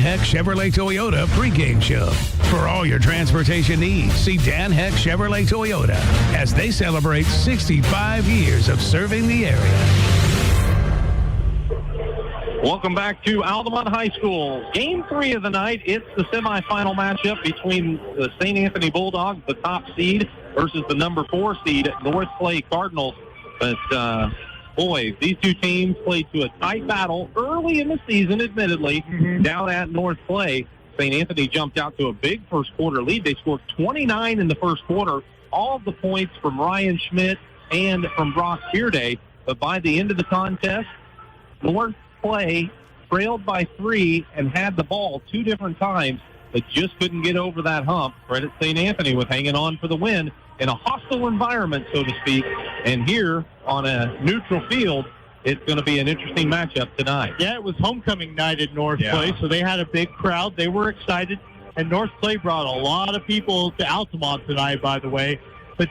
Heck Chevrolet Toyota pregame show. For all your transportation needs, see Dan Heck Chevrolet Toyota as they celebrate 65 years of serving the area. Welcome back to Altamont High School. Game 3 of the night. It's the semifinal matchup between the St. Anthony Bulldogs, the top seed, versus the number 4 seed, North Clay Cardinals. But, boy, these two teams played to a tight battle early in the season, admittedly, down at North Clay. St. Anthony jumped out to a big first quarter lead. They scored 29 in the first quarter, all of the points from Ryan Schmidt and from Brock Fearday. But by the end of the contest, North Clay trailed by 3 and had the ball 2 different times, but just couldn't get over that hump. Credit St. Anthony with hanging on for the win in a hostile environment, so to speak. And here on a neutral field, it's going to be an interesting matchup tonight. Yeah, it was homecoming night at North Clay, so they had a big crowd. They were excited, and North Clay brought a lot of people to Altamont tonight, by the way. But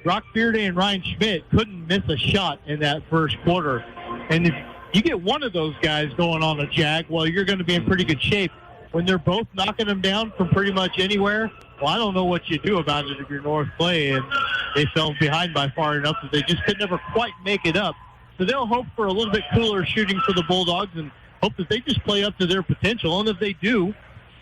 Brock Fearday and Ryan Schmidt couldn't miss a shot in that first quarter. And if you get one of those guys going on a jag, well, you're going to be in pretty good shape. When they're both knocking them down from pretty much anywhere, well, I don't know what you do about it if you're North Clay, and they fell behind by far enough that they just could never quite make it up. So they'll hope for a little bit cooler shooting for the Bulldogs and hope that they just play up to their potential. And if they do,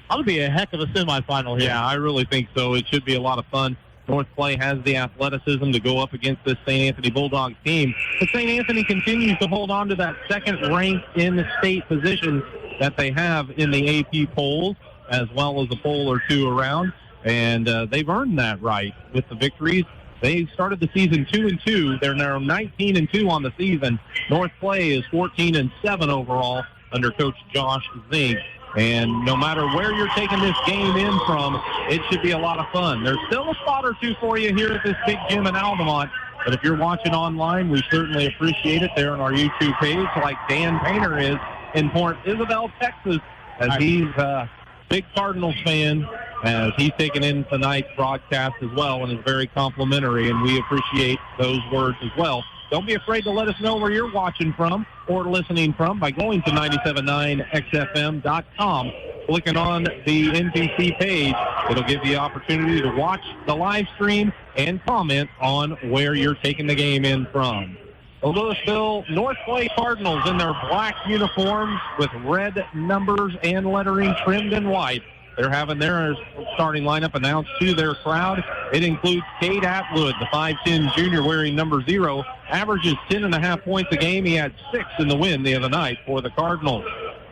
that'll be a heck of a semifinal here. Yeah, I really think so. It should be a lot of fun. North Clay has the athleticism to go up against this St. Anthony Bulldogs team. But St. Anthony continues to hold on to that second rank in the state position that they have in the AP polls, as well as a poll or two around. And they've earned that right with the victories. They started the season 2-2. They're now 19-2 on the season. North Clay is 14-7 overall under Coach Josh Zink. And no matter where you're taking this game in from, it should be a lot of fun. There's still a spot or two for you here at this big gym in Altamont. But if you're watching online, we certainly appreciate it there on our YouTube page, like Dan Painter is in Port Isabel, Texas, as he's a big Cardinals fan, as he's taken in tonight's broadcast as well and is very complimentary, and we appreciate those words as well. Don't be afraid to let us know where you're watching from or listening from by going to 979xfm.com, clicking on the NTC page. It'll give you the opportunity to watch the live stream and comment on where you're taking the game in from. The Louisville North Clay Cardinals in their black uniforms with red numbers and lettering trimmed in white. They're having their starting lineup announced to their crowd. It includes Cade Atwood, the 5'10 junior wearing number 0, averages 10.5 points a game. He had 6 in the win the other night for the Cardinals.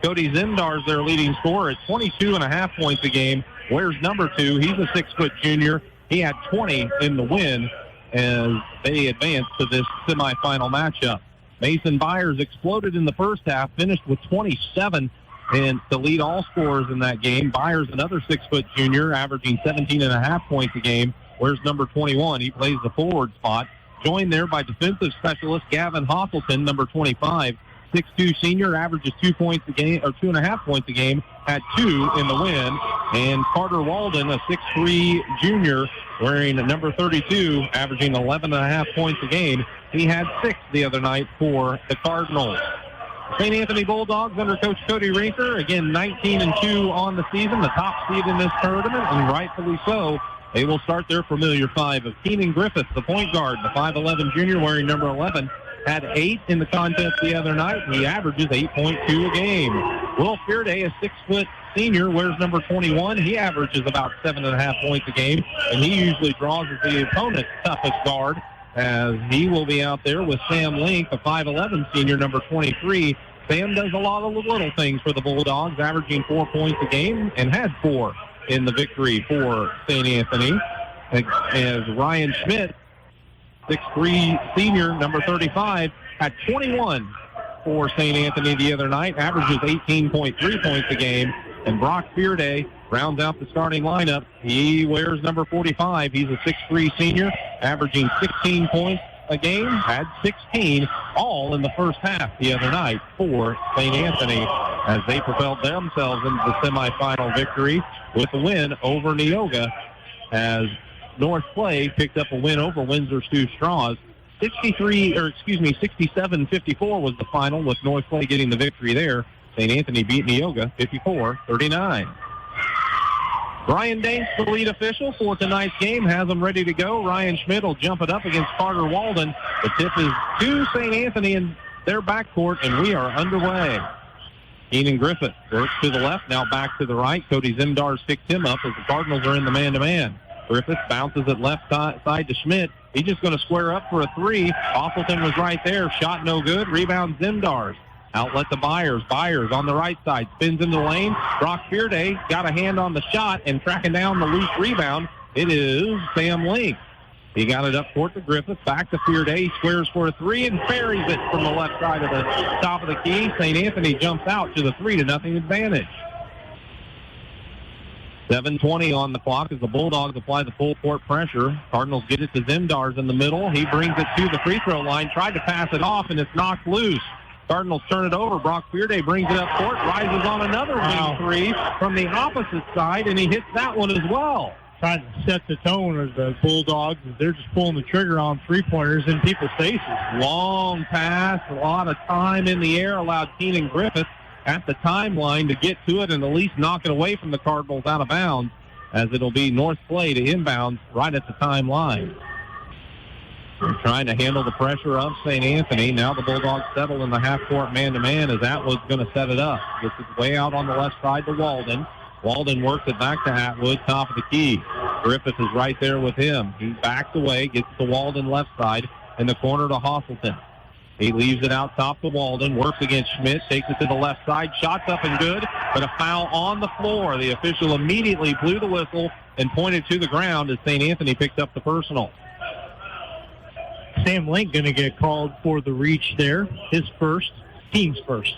Cody Zimdar is their leading scorer at 22.5 points a game, wears number 2. He's a 6-foot junior. He had 20 in the win as they advance to this semifinal matchup. Mason Byers exploded in the first half, finished with 27 and to lead all scorers in that game. Byers, another 6-foot junior, averaging 17.5 points a game, wears number 21. He plays the forward spot. Joined there by defensive specialist Gavin Hosselton, number 25. 6'2 senior, averages 2 points a game, or 2.5 points a game, had 2 in the win. And Carter Walden, a 6'3 junior, wearing number 32, averaging 11.5 points a game. He had 6 the other night for the Cardinals. St. Anthony Bulldogs under Coach Cody Rinker, again 19-2 on the season, the top seed in this tournament, and rightfully so. They will start their familiar 5 of Keenan Griffith, the point guard, the 5'11 junior wearing number 11, had 8 in the contest the other night. He averages 8.2 a game. Will Fearday, a 6-foot senior, wears number 21. He averages about 7.5 points a game, and he usually draws as the opponent's toughest guard, as he will be out there with Sam Link, a 5'11 senior, number 23. Sam does a lot of little things for the Bulldogs, averaging 4 points a game, and had 4 in the victory for St. Anthony. As Ryan Schmidt, 6'3 senior, number 35, had 21 for St. Anthony the other night, averages 18.3 points a game. And Brock Fearday rounds out the starting lineup. He wears number 45. He's a 6'3 senior, averaging 16 points a game, had 16, all in the first half the other night for St. Anthony, as they propelled themselves into the semifinal victory with a win over Neoga, as North Clay picked up a win over Windsor Sioux Straws. 67-54 was the final, with North Clay getting the victory there. St. Anthony beat Neoga 54-39. Brian Danks, the lead official for tonight's game, has them ready to go. Ryan Schmidt will jump it up against Carter Walden. The tip is to St. Anthony in their backcourt, and we are underway. Keenan Griffith works to the left, now back to the right. Cody Zimdar sticks him up as the Cardinals are in the man-to-man. Griffith bounces it left side to Schmidt. He's just going to square up for a three. Offleton was right there. Shot no good. Rebound Zimdars. Outlet to Byers. Byers on the right side. Spins into the lane. Brock Fearday got a hand on the shot and tracking down the loose rebound. It is Sam Link. He got it up court to Griffith. Back to Fearday. He squares for a three and buries it from the left side of the top of the key. St. Anthony jumps out to the 3-0 advantage. 7:20 on the clock as the Bulldogs apply the full court pressure. Cardinals get it to Zimdars in the middle. He brings it to the free throw line. Tried to pass it off, and it's knocked loose. Cardinals turn it over. Brock Fearday brings it up court, rises on another wing three from the opposite side, and he hits that one as well. Trying to set the tone of the Bulldogs. They're just pulling the trigger on three-pointers in people's faces. Long pass, a lot of time in the air, allowed Keenan Griffith at the timeline to get to it and at least knock it away from the Cardinals out of bounds, as it'll be North Clay to inbound right at the timeline. They're trying to handle the pressure of St. Anthony. Now the Bulldogs settle in the half-court man-to-man as Atwood's going to set it up. Gets it way out on the left side to Walden. Walden works it back to Atwood, top of the key. Griffith is right there with him. He backs away, gets to Walden left side, in the corner to Hosselton. He leaves it out top to Walden, works against Schmidt, takes it to the left side, shots up and good, but a foul on the floor. The official immediately blew the whistle and pointed to the ground as St. Anthony picked up the personal. Sam Link going to get called for the reach there. His first, team's first.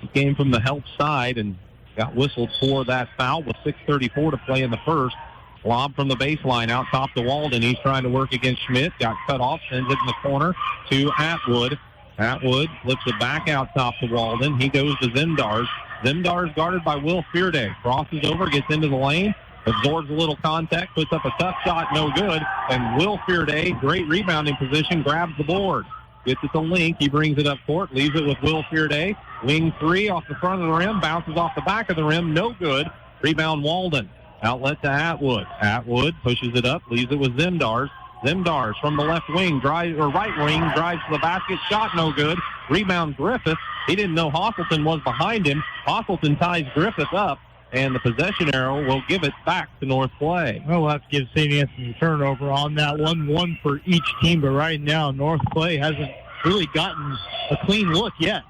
He came from the help side and got whistled for that foul with 6:34 to play in the first. Lob from the baseline out top to Walden. He's trying to work against Schmidt. Got cut off, sends it in the corner to Atwood. Atwood flips it back out top to Walden. He goes to Zimdars. Zimdars guarded by Will Fearday. Crosses over, gets into the lane, absorbs a little contact, puts up a tough shot, no good. And Will Fearday, great rebounding position, grabs the board. Gets it to Link. He brings it up court, leaves it with Will Fearday. Wing three off the front of the rim, bounces off the back of the rim, no good. Rebound Walden. Outlet to Atwood. Atwood pushes it up, leaves it with Zimdars. Zimdars from the left wing, right wing, drives to the basket, shot no good. Rebound Griffith. He didn't know Hosselton was behind him. Hosselton ties Griffith up, and the possession arrow will give it back to North Clay. Well, we'll have to give St. Anthony a turnover on that one for each team, but right now North Clay hasn't really gotten a clean look yet.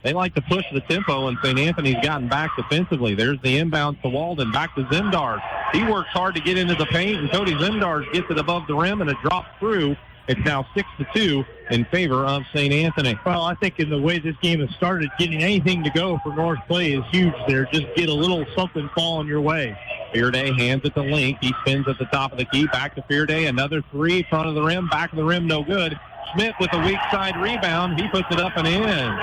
They like to push the tempo, and St. Anthony's gotten back defensively. There's the inbound to Walden, back to Zimdars. He works hard to get into the paint, and Cody Zimdars gets it above the rim, and it drops through. It's now 6-2 in favor of St. Anthony. Well, I think in the way this game has started, getting anything to go for North Clay is huge there. Just get a little something falling your way. Fearday hands it to Link. He spins at the top of the key. Back to Fearday. Another three, front of the rim, back of the rim, no good. Schmidt with a weak side rebound. He puts it up and in.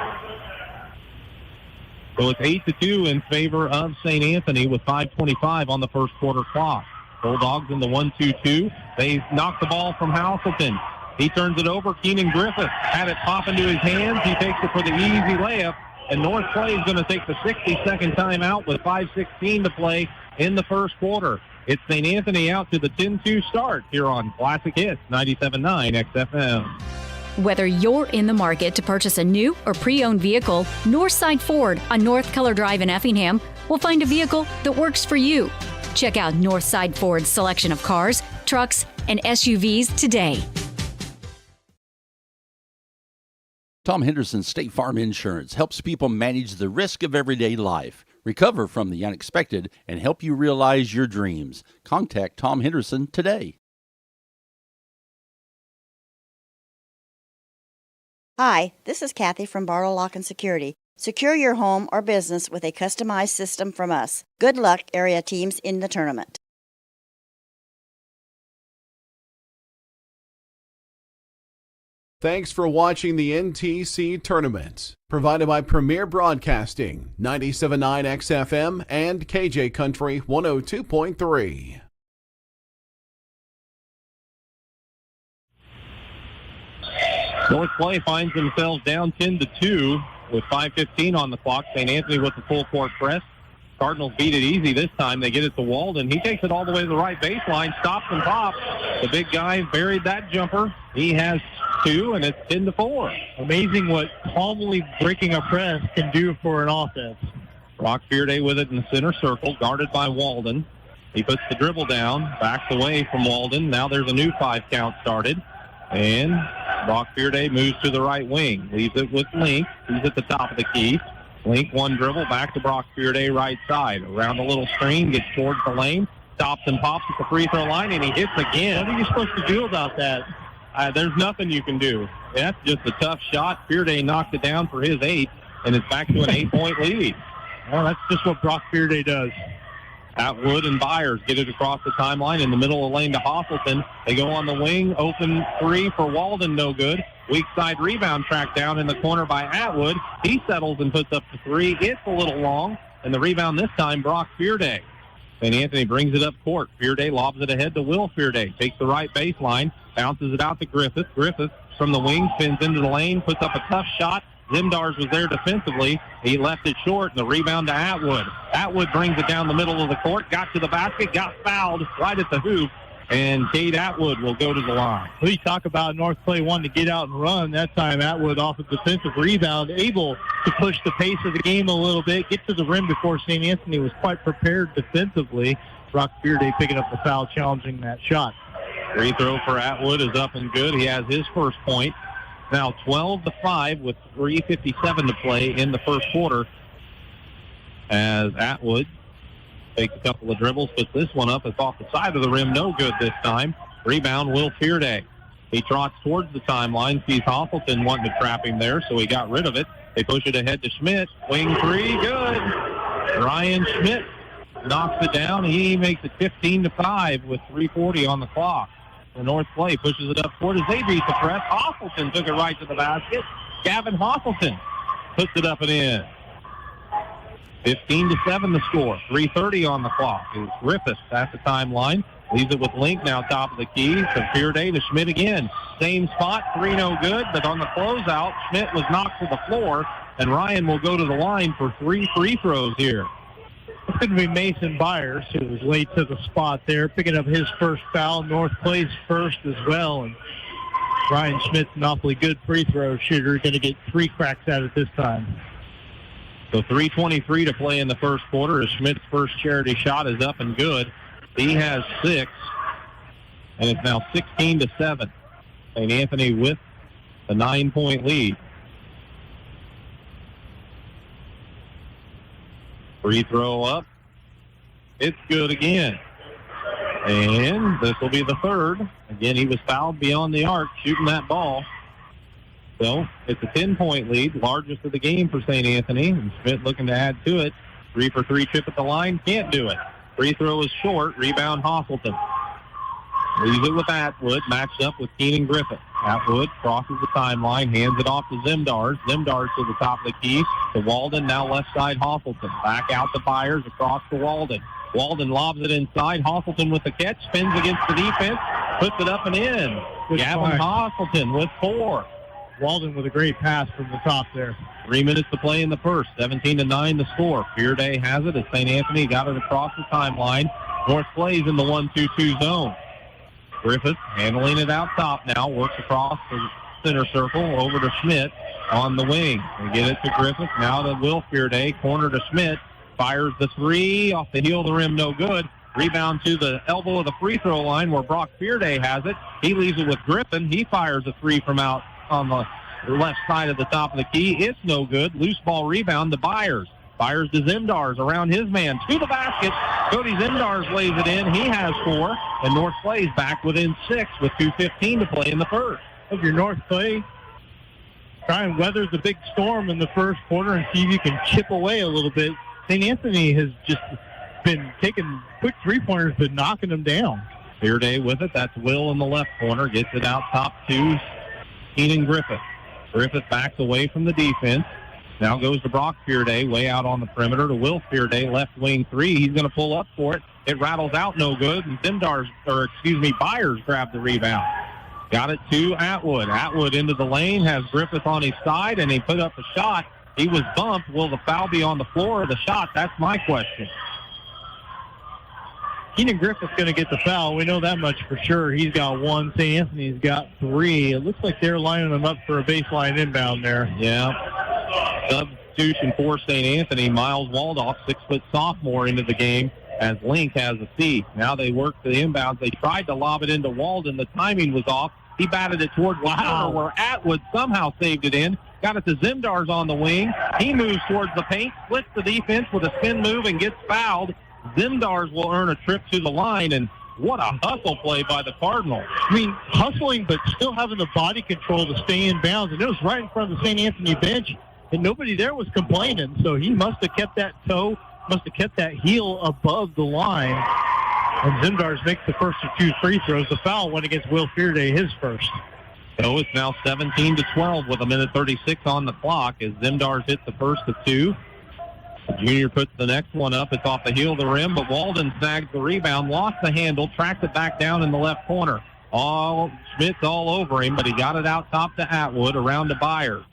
So it's 8-2 in favor of St. Anthony with 5:25 on the first quarter clock. Bulldogs in the 1-2-2. They knock the ball from Hosselton. He turns it over. Keenan Griffith had it pop into his hands. He takes it for the easy layup. And North Clay is going to take the 60-second timeout with 5:16 to play in the first quarter. It's St. Anthony out to the 10-2 start here on Classic Hits 97.9 XFM. Whether you're in the market to purchase a new or pre-owned vehicle, Northside Ford on North Keller Drive in Effingham will find a vehicle that works for you. Check out Northside Ford's selection of cars, trucks, and SUVs today. Tom Henderson State Farm Insurance helps people manage the risk of everyday life, recover from the unexpected, and help you realize your dreams. Contact Tom Henderson today. Hi, this is Kathy from Barlow Lock and Security. Secure your home or business with a customized system from us. Good luck, area teams, in the tournament. Thanks for watching the NTC Tournament, provided by Premier Broadcasting, 97.9 XFM and KJ Country 102.3. North Clay finds themselves down 10-2 with 5:15 on the clock. St. Anthony with the full court press. Cardinals beat it easy this time. They get it to Walden. He takes it all the way to the right baseline, stops and pops. The big guy buried that jumper. He has 2, and it's 10-4. Amazing what calmly breaking a press can do for an offense. Brock Fearday with it in the center circle, guarded by Walden. He puts the dribble down, backs away from Walden. Now there's a new 5 count started. And Brock Fearday moves to the right wing, leaves it with Link. He's at the top of the key. Link, one dribble, back to Brock Fearday, right side. Around a little screen, gets towards the lane, stops and pops at the free throw line, and he hits again. What are you supposed to do about that? There's nothing you can do. That's just a tough shot. Fearday knocked it down for his 8, and it's back to an 8-point lead. Well, that's just what Brock Fearday does. Atwood and Byers get it across the timeline in the middle of the lane to Hosselton. They go on the wing, open 3 for Walden, no good. Weak side rebound tracked down in the corner by Atwood. He settles and puts up the 3. It's a little long, and the rebound this time, Brock Fearday. St. Anthony brings it up court. Fearday lobs it ahead to Will Fearday. Takes the right baseline, bounces it out to Griffith. Griffith from the wing spins into the lane, puts up a tough shot. Zimdars was there defensively. He left it short, and the rebound to Atwood. Atwood brings it down the middle of the court, got to the basket, got fouled right at the hoop, and Cade Atwood will go to the line. We talk about North Clay wanting to get out and run. That time Atwood off a defensive rebound, able to push the pace of the game a little bit, get to the rim before St. Anthony was quite prepared defensively. Brock Fearday picking up the foul, challenging that shot. Free throw for Atwood is up and good. He has his first point. Now 12-5 with 3:57 to play in the first quarter as Atwood takes a couple of dribbles, puts this one up. It's off the side of the rim. No good this time. Rebound, Will Fearday. He trots towards the timeline, sees Hosselton wanting to trap him there, so he got rid of it. They push it ahead to Schmidt. Wing 3, good. Ryan Schmidt knocks it down. He makes it 15-5 with 3:40 on the clock. The North Clay pushes it up court as they beat the press. Hosselton took it right to the basket. Gavin Hosselton puts it up and in. 15-7 the score. 3:30 on the clock. It's Griffith at the timeline. Leaves it with Link now top of the key. To Fearday to Schmidt again. Same spot. 3 no good. But on the closeout, Schmidt was knocked to the floor. And Ryan will go to the line for 3 free throws here. It's going to be Mason Byers, who was late to the spot there, picking up his first foul. North Clay's first as well. And Ryan Schmidt's an awfully good free throw shooter. Going to get 3 cracks at it this time. So 3:23 to play in the first quarter as Schmidt's first charity shot is up and good. He has 6, and it's now 16-7. St. Anthony with the 9-point lead. Free throw up. It's good again. And this will be the third. Again, he was fouled beyond the arc shooting that ball. So it's a 10-point lead, largest of the game for St. Anthony. And Schmidt looking to add to it. 3-for-3 chip at the line. Can't do it. Free throw is short. Rebound Hosselton. Leaves it with Atwood, matched up with Keenan Griffith. Atwood crosses the timeline, hands it off to Zimdars. Zimdars to the top of the key to Walden, now left side Hosselton. Back out to Byers, across to Walden. Walden lobs it inside. Hosselton with the catch, spins against the defense, puts it up and in. Good Gavin find. Hosselton with 4. Walden with a great pass from the top there. 3 minutes to play in the first. 17-9 the score. Fearday has it as St. Anthony got it across the timeline. North Clay's in the 1-2-2 zone. Griffith handling it out top now. Works across the center circle over to Schmidt on the wing. They get it to Griffith. Now to Will Fearday. Corner to Schmidt. Fires the 3. Off the heel of the rim. No good. Rebound to the elbow of the free throw line where Brock Fearday has it. He leaves it with Griffin. He fires a 3 from out on the left side of the top of the key. It's no good. Loose ball rebound to Byers. Byers to Zimdars around his man to the basket. Cody Zimdars lays it in. He has 4. And North Clay's back within 6 with 2:15 to play in the first. If you're North Clay, try and weather the big storm in the first quarter and see if you can chip away a little bit. St. Anthony has just been taking quick three-pointers but knocking them down. Fearday with it. That's Will in the left corner. Gets it out top to Keenan Griffith. Griffith backs away from the defense. Now goes to Brock Fearday, way out on the perimeter to Will Fearday, left wing 3. He's going to pull up for it. It rattles out, no good. And Byers grabbed the rebound. Got it to Atwood. Atwood into the lane, has Griffith on his side, and he put up a shot. He was bumped. Will the foul be on the floor or the shot? That's my question. Keenan Griffith's going to get the foul. We know that much for sure. He's got 1. St. Anthony's got 3. It looks like they're lining them up for a baseline inbound there. Yeah. Substitution for St. Anthony. Miles Waldorf, 6-foot sophomore, into the game as Link has a seat. Now they work the inbounds. They tried to lob it into Walden. The timing was off. He batted it toward the corner where Atwood somehow saved it in. Got it to Zimdars on the wing. He moves towards the paint, splits the defense with a spin move and gets fouled. Zimdars will earn a trip to the line, and what a hustle play by the Cardinals. I mean, hustling, but still having the body control to stay in bounds. And it was right in front of the St. Anthony bench, and nobody there was complaining. So he must have kept that toe, must have kept that heel above the line. And Zimdars makes the first of 2 free throws. The foul went against Will Fearday, his first. So it's now 17-12 with 1:36 on the clock as Zimdars hits the first of 2. The junior puts the next one up. It's off the heel of the rim, but Walden snags the rebound, lost the handle, tracked it back down in the left corner. Schmidt's all over him, but he got it out top to Atwood, around to Byers.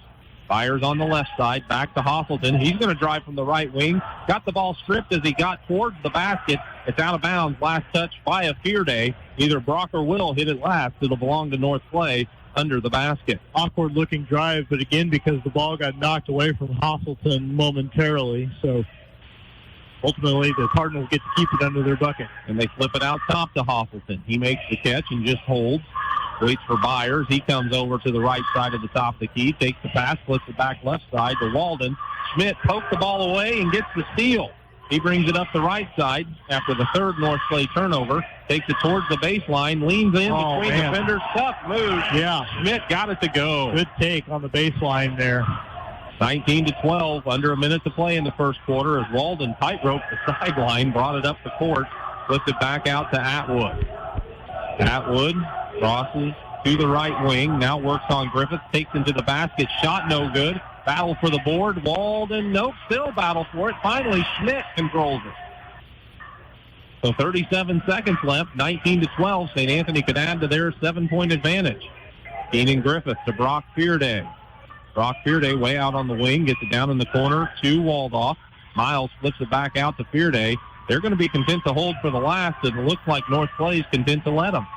Byers on the left side, back to Hosselton. He's going to drive from the right wing. Got the ball stripped as he got towards the basket. It's out of bounds. Last touch by a Fearday. Either Brock or Will hit it last. It'll belong to North Clay under the basket. Awkward looking drive, but again, because the ball got knocked away from Hosselton momentarily. So ultimately, the Cardinals get to keep it under their bucket. And they flip it out top to Hosselton. He makes the catch and just holds. Waits for Byers. He comes over to the right side of the top of the key, takes the pass, flips it back left side to Walden. Schmidt pokes the ball away and gets the steal. He brings it up the right side after the third North Clay turnover. Takes it towards the baseline, leans in between defenders. Tough move. Yeah. Schmidt got it to go. Good take on the baseline there. 19-12, under a minute to play in the first quarter as Walden tightroped the sideline, brought it up the court, flipped it back out to Atwood. Atwood crosses to the right wing, now works on Griffith, takes into the basket, shot no good. Battle for the board. Walden, nope, still battle for it. Finally, Schmidt controls it. So 37 seconds left, 19-12. St. Anthony could add to their 7-point advantage. Keenan Griffith to Brock Fearday. Brock Fearday way out on the wing, gets it down in the corner to Waldorf. Miles flips it back out to Fearday. They're going to be content to hold for the last, and it looks like North Clay is content to let them.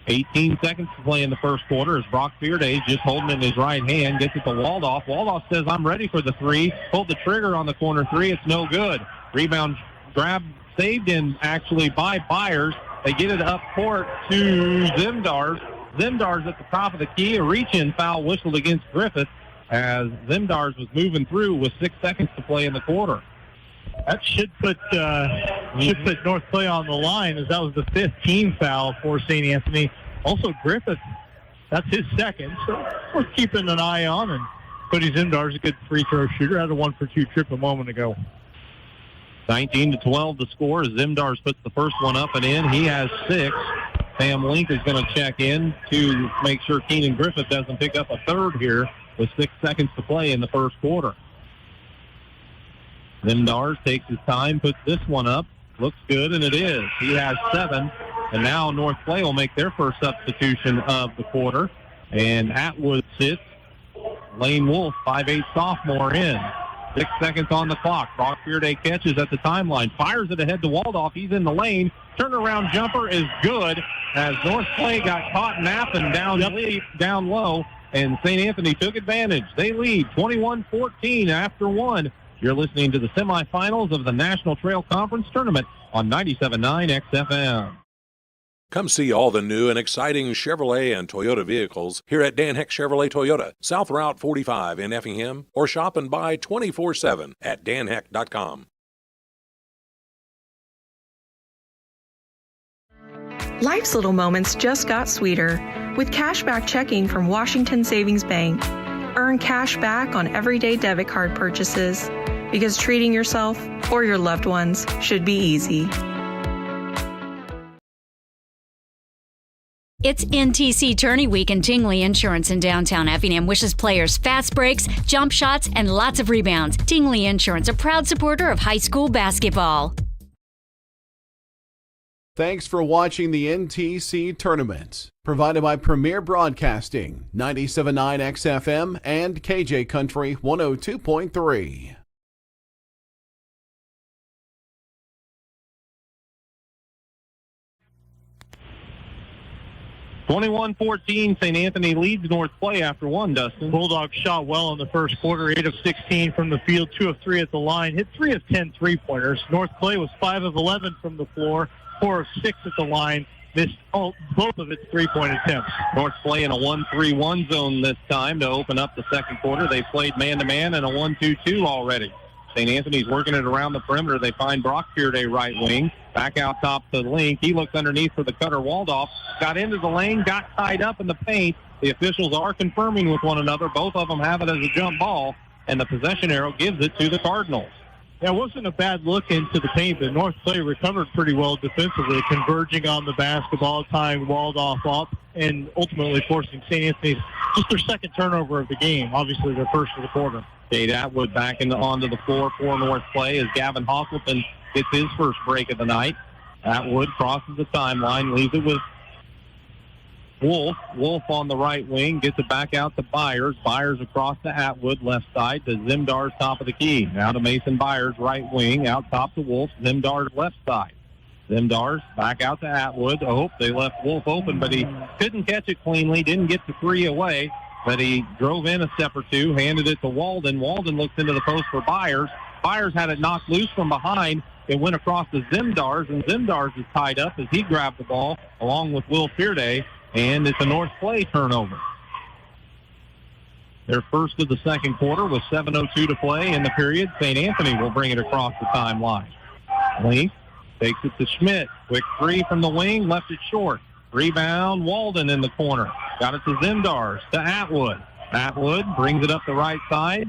18 seconds to play in the first quarter as Brock Fearday is just holding it in his right hand, gets it to Waldorf. Waldorf says, I'm ready for the 3. Pulled the trigger on the corner 3. It's no good. Rebound grab saved in actually by Byers. They get it up court to Zimdars. Zimdars at the top of the key. A reach-in foul whistled against Griffith as Zimdars was moving through with 6 seconds to play in the quarter. That should put North Clay on the line, as that was the 5th team foul for St. Anthony. Also, Griffith, that's his second, so we're keeping an eye on. And Cody Zimdars, a good free throw shooter, had a 1-for-2 trip a moment ago. 19-12 the score as Zimdars puts the first one up and in. He has 6. Sam Link is going to check in to make sure Keenan Griffith doesn't pick up a third here with 6 seconds to play in the first quarter. Zimdars takes his time, puts this one up. Looks good, and it is. He has 7. And now North Clay will make their first substitution of the quarter. And Atwood sits. Lane Wolf, 5'8" sophomore, in. 6 seconds on the clock. Brock Fearday catches at the timeline. Fires it ahead to Waldorf. He's in the lane. Turnaround jumper is good as North Clay got caught napping down low. And St. Anthony took advantage. They lead 21-14 after 1. You're listening to the semifinals of the National Trail Conference Tournament on 97.9 XFM. Come see all the new and exciting Chevrolet and Toyota vehicles here at Dan Heck Chevrolet Toyota, South Route 45 in Effingham, or shop and buy 24/7 at danheck.com. Life's little moments just got sweeter with cashback checking from Washington Savings Bank. Earn cash back on everyday debit card purchases because treating yourself or your loved ones should be easy. It's NTC Tourney Week, and Tingley Insurance in downtown Effingham wishes players fast breaks, jump shots, and lots of rebounds. Tingley Insurance, a proud supporter of high school basketball. Thanks for watching the NTC Tournament, provided by Premier Broadcasting, 97.9 XFM and KJ Country 102.3. (21-14), St. Anthony leads North Clay after one, Dustin. Bulldogs shot well in the first quarter, 8 of 16 from the field, 2 of 3 at the line, hit 3 of 10 three-pointers. North Clay was 5 of 11 from the floor, 4 of 6 at the line, missed both of its three-point attempts. North Clay in a 1-3-1 zone this time to open up the second quarter. They played man-to-man in a 1-2-2 already. St. Anthony's working it around the perimeter. They find Brock Fearday right wing. Back out top to the link. He looks underneath for the cutter. Waldorf got into the lane, got tied up in the paint. The officials are confirming with one another. Both of them have it as a jump ball, and the possession arrow gives it to the Cardinals. Yeah, it wasn't a bad look into the paint, but North Clay recovered pretty well defensively, converging on the basketball, tying Waldorf up, and ultimately forcing St. Anthony's just their second turnover of the game, obviously their first of the quarter. Cade Atwood back onto the floor for North Clay as Gavin Hosselton gets his first break of the night. Atwood crosses the timeline, leaves it with Wolf. Wolf on the right wing, gets it back out to Byers. Byers across to Atwood, left side to Zimdar's top of the key. Now to Mason Byers, right wing, out top to Wolf. Zimdar's left side. Zimdar's back out to Atwood. They left Wolf open, but he couldn't catch it cleanly, didn't get the three away. But he drove in a step or two, handed it to Walden. Walden looks into the post for Byers. Byers had it knocked loose from behind. It went across to Zimdar's, and Zimdar's is tied up as he grabbed the ball along with Will Fearday, and it's a North Clay turnover. Their first of the second quarter with 7:02 to play in the period. St. Anthony will bring it across the timeline. Link takes it to Schmidt. Quick three from the wing, left it short. Rebound, Walden in the corner. Got it to Zimdar's, to Atwood. Atwood brings it up the right side.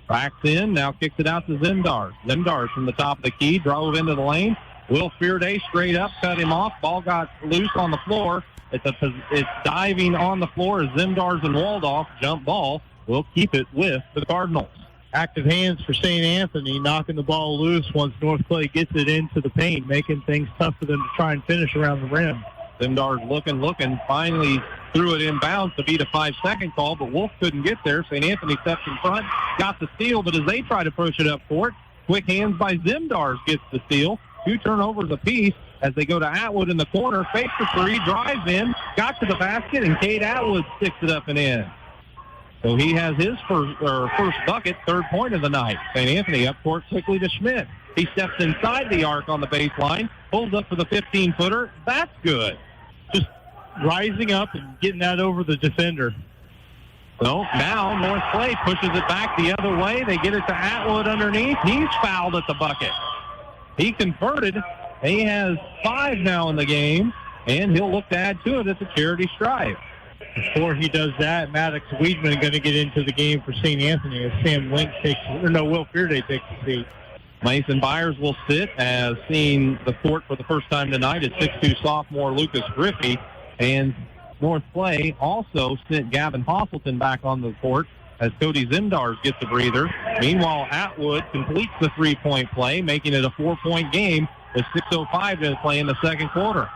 Backs in, now kicks it out to Zimdar's. Zimdar's from the top of the key, drove into the lane. Will Fearday straight up, cut him off. Ball got loose on the floor. It's diving on the floor as Zimdar's and Waldorf jump ball. Will keep it with the Cardinals. Active hands for St. Anthony, knocking the ball loose once North Clay gets it into the paint, making things tough for them to try and finish around the rim. Zimdar's looking, finally threw it inbounds to beat a 5-second call, but Wolf couldn't get there. St. Anthony steps in front, got the steal, but as they try to push it up court, quick hands by Zimdar's gets the steal. 2 turnovers apiece as they go to Atwood in the corner, fakes the three, drives in, got to the basket, and Cade Atwood sticks it up and in. So he has his first bucket, third point of the night. St. Anthony up court quickly to Schmidt. He steps inside the arc on the baseline, pulls up for the 15-footer. That's good. Just rising up and getting that over the defender. So now North Clay pushes it back the other way. They get it to Atwood underneath. He's fouled at the bucket. He converted. He has 5 now in the game, and he'll look to add to it at the charity stripe. Before he does that, Maddox Weidman going to get into the game for St. Anthony as Will Fearday takes the seat. Mason Byers will sit, as seeing the court for the first time tonight is 6'2" sophomore Lucas Griffey. And North Clay also sent Gavin Hosselton back on the court as Cody Zimdar's gets a breather. Meanwhile, Atwood completes the three-point play, making it a 4-point game with 6:05 to play in the second quarter.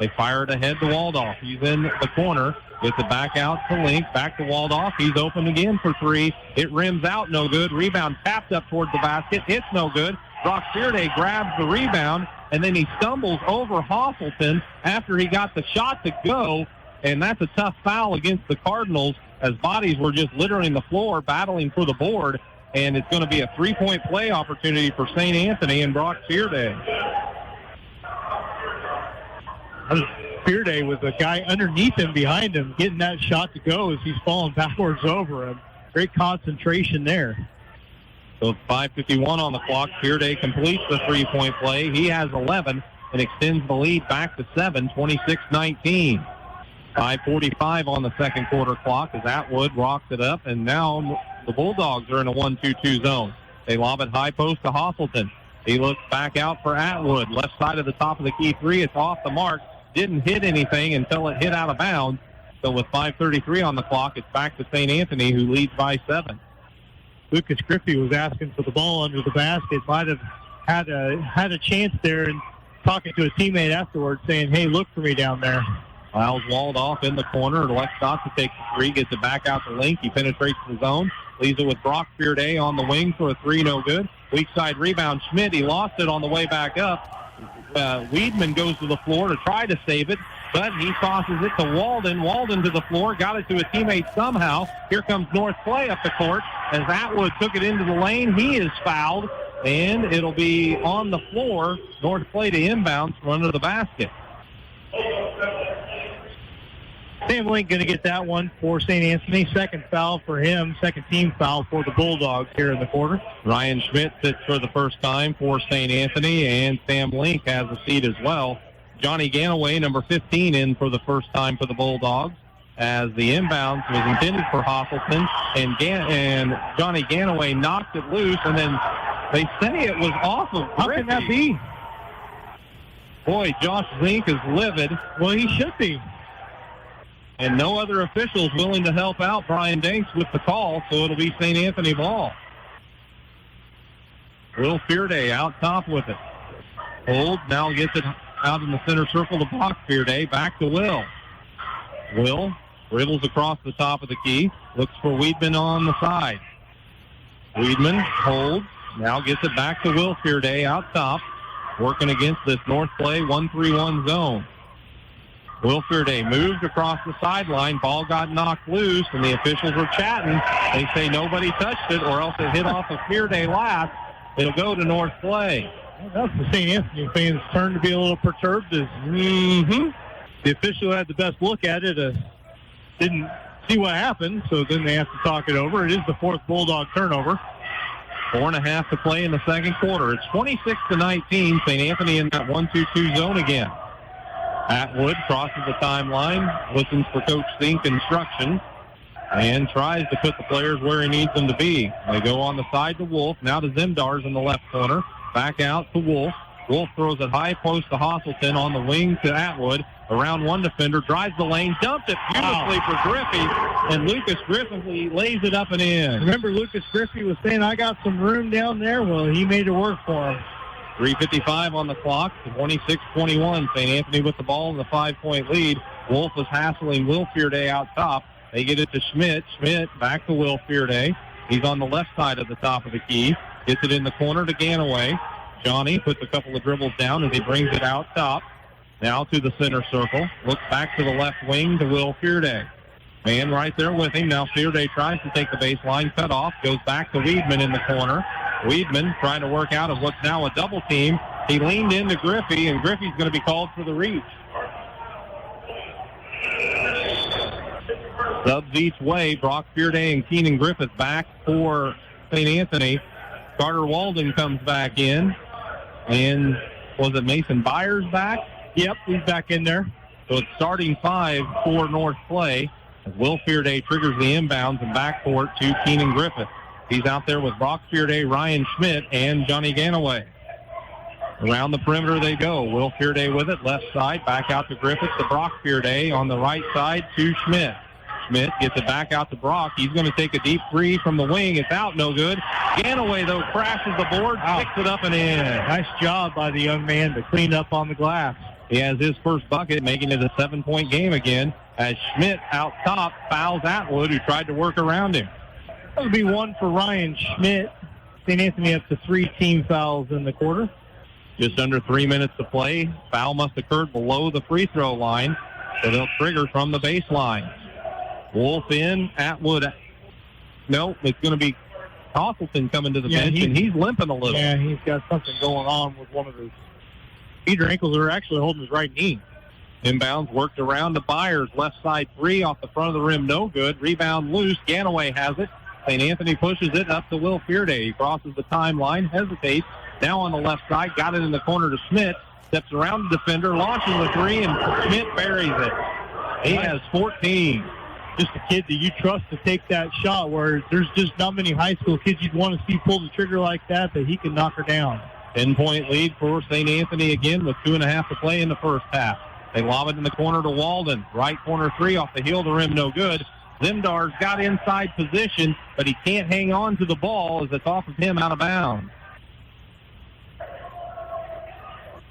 They fire it ahead to Waldorf. He's in the corner. Gets it back out to Link. Back to Waldorf. He's open again for three. It rims out. No good. Rebound tapped up towards the basket. It's no good. Brock Fearday grabs the rebound, and then he stumbles over Hosselton after he got the shot to go. And that's a tough foul against the Cardinals as bodies were just littering the floor, battling for the board. And it's going to be a three-point play opportunity for St. Anthony and Brock Fearday. Fearday with a guy underneath him, behind him, getting that shot to go as he's falling backwards over him. Great concentration there. So 5:51 on the clock. Fearday completes the three-point play. He has 11 and extends the lead back to 7, 26-19. 5:45 on the second quarter clock as Atwood rocks it up, and now the Bulldogs are in a 1-2-2 zone. They lob it high post to Hosselton. He looks back out for Atwood. Left side of the top of the key three. It's off the mark. Didn't hit anything until it hit out of bounds. So with 5:33 on the clock, it's back to St. Anthony, who leads by 7. Lucas Griffey was asking for the ball under the basket. Might have had a chance there, and talking to a teammate afterwards saying, hey, look for me down there. Miles walled off in the corner. Left stop to take the three. Gets it back out to Link. He penetrates the zone. Leaves it with Brock Fearday on the wing for a three. No good. Weak side rebound. Schmidt. He lost it on the way back up. Weidman goes to the floor to try to save it, but he tosses it to Walden. Walden to the floor. Got it to a teammate somehow. Here comes North Clay up the court as Atwood took it into the lane. He is fouled, and it'll be on the floor. North Clay to inbounds from under the basket. Sam Link going to get that one for St. Anthony. Second foul for him. Second team foul for the Bulldogs here in the quarter. Ryan Schmidt sits for the first time for St. Anthony, and Sam Link has a seat as well. Johnny Ganaway, number 15, in for the first time for the Bulldogs, as the inbounds was intended for Hosselton, and Johnny Ganaway knocked it loose, and then they say it was off of Griffey. How can that be? Boy, Josh Zink is livid. Well, he should be. And no other officials willing to help out Brian Danks with the call, so it'll be St. Anthony ball. Will Fearday out top with it. Hold, now gets it out in the center circle to Brock Fearday. Back to Will. Will dribbles across the top of the key. Looks for Weidman on the side. Weidman holds. Now gets it back to Will Fearday out top. Working against this North Clay 1-3-1 zone. Will Fearday moved across the sideline. Ball got knocked loose, and the officials were chatting. They say nobody touched it, or else it hit off of Fearday last. It'll go to North Clay. Well, that's the St. Anthony fans' turn to be a little perturbed. The official had the best look at it. Didn't see what happened, so then they have to talk it over. It is the fourth Bulldog turnover. 4.5 to play in the second quarter. It's 26-19. St. Anthony in that 1-2-2 zone again. Atwood crosses the timeline, listens for Coach Zink's instruction, and tries to put the players where he needs them to be. They go on the side to Wolf. Now to Zemdars in the left corner. Back out to Wolf. Wolf throws it high post to Hosselton on the wing to Atwood. Around one defender, drives the lane, dumped it beautifully for Griffey, and Lucas Griffey lays it up and in. Remember, Lucas Griffey was saying, I got some room down there. Well, he made it work for him. 3:55 on the clock, 26-21. St. Anthony with the ball in the 5-point lead. Wolf is hassling Will Fearday out top. They get it to Schmidt. Schmidt back to Will Fearday. He's on the left side of the top of the key. Gets it in the corner to Ganaway. Johnny puts a couple of dribbles down as he brings it out top. Now to the center circle. Looks back to the left wing to Will Fearday. Man right there with him. Now Fearday tries to take the baseline. Cut off. Goes back to Weidman in the corner. Weidman trying to work out of what's now a double team. He leaned into Griffey, and Griffey's going to be called for the reach. Subs each way. Brock Fearday and Keenan Griffith back for St. Anthony. Carter Walden comes back in. And was it Mason Byers back? Yep, he's back in there. So it's starting five for North Clay. As Will Fearday triggers the inbounds and backcourt to Keenan Griffith. He's out there with Brock Fearday, Ryan Schmidt, and Johnny Ganaway. Around the perimeter they go. Will Fearday with it, left side, back out to Griffith to Brock Fearday on the right side to Schmidt. Schmidt gets it back out to Brock. He's going to take a deep three from the wing. It's out, no good. Ganaway, though, crashes the board, picks it up and in. Nice job by the young man to clean up on the glass. He has his first bucket, making it a 7-point game again, as Schmidt out top fouls Atwood, who tried to work around him. That would be one for Ryan Schmidt. St. Anthony up to 3 team fouls in the quarter. Just under 3 minutes to play. Foul must have occurred below the free throw line, so they'll trigger from the baseline. Wolf in, Atwood. No, it's going to be Hosselton coming to the bench, and he's limping a little. Yeah, he's got something going on with one of his feet or ankles, or actually holding his right knee. Inbounds worked around to Byers. Left side three off the front of the rim, no good. Rebound loose. Ganaway has it. St. Anthony pushes it up to Will Fearday. He crosses the timeline, hesitates. Now on the left side, got it in the corner to Schmidt. Steps around the defender, launches the three, and Schmidt buries it. He has 14. Just a kid that you trust to take that shot, where there's just not many high school kids you'd want to see pull the trigger like that he can knock her down. 10-point lead for St. Anthony again with 2.5 to play in the first half. They lob it in the corner to Walden. Right corner three off the heel to rim, no good. Zemdar's got inside position, but he can't hang on to the ball as it's off of him out of bounds.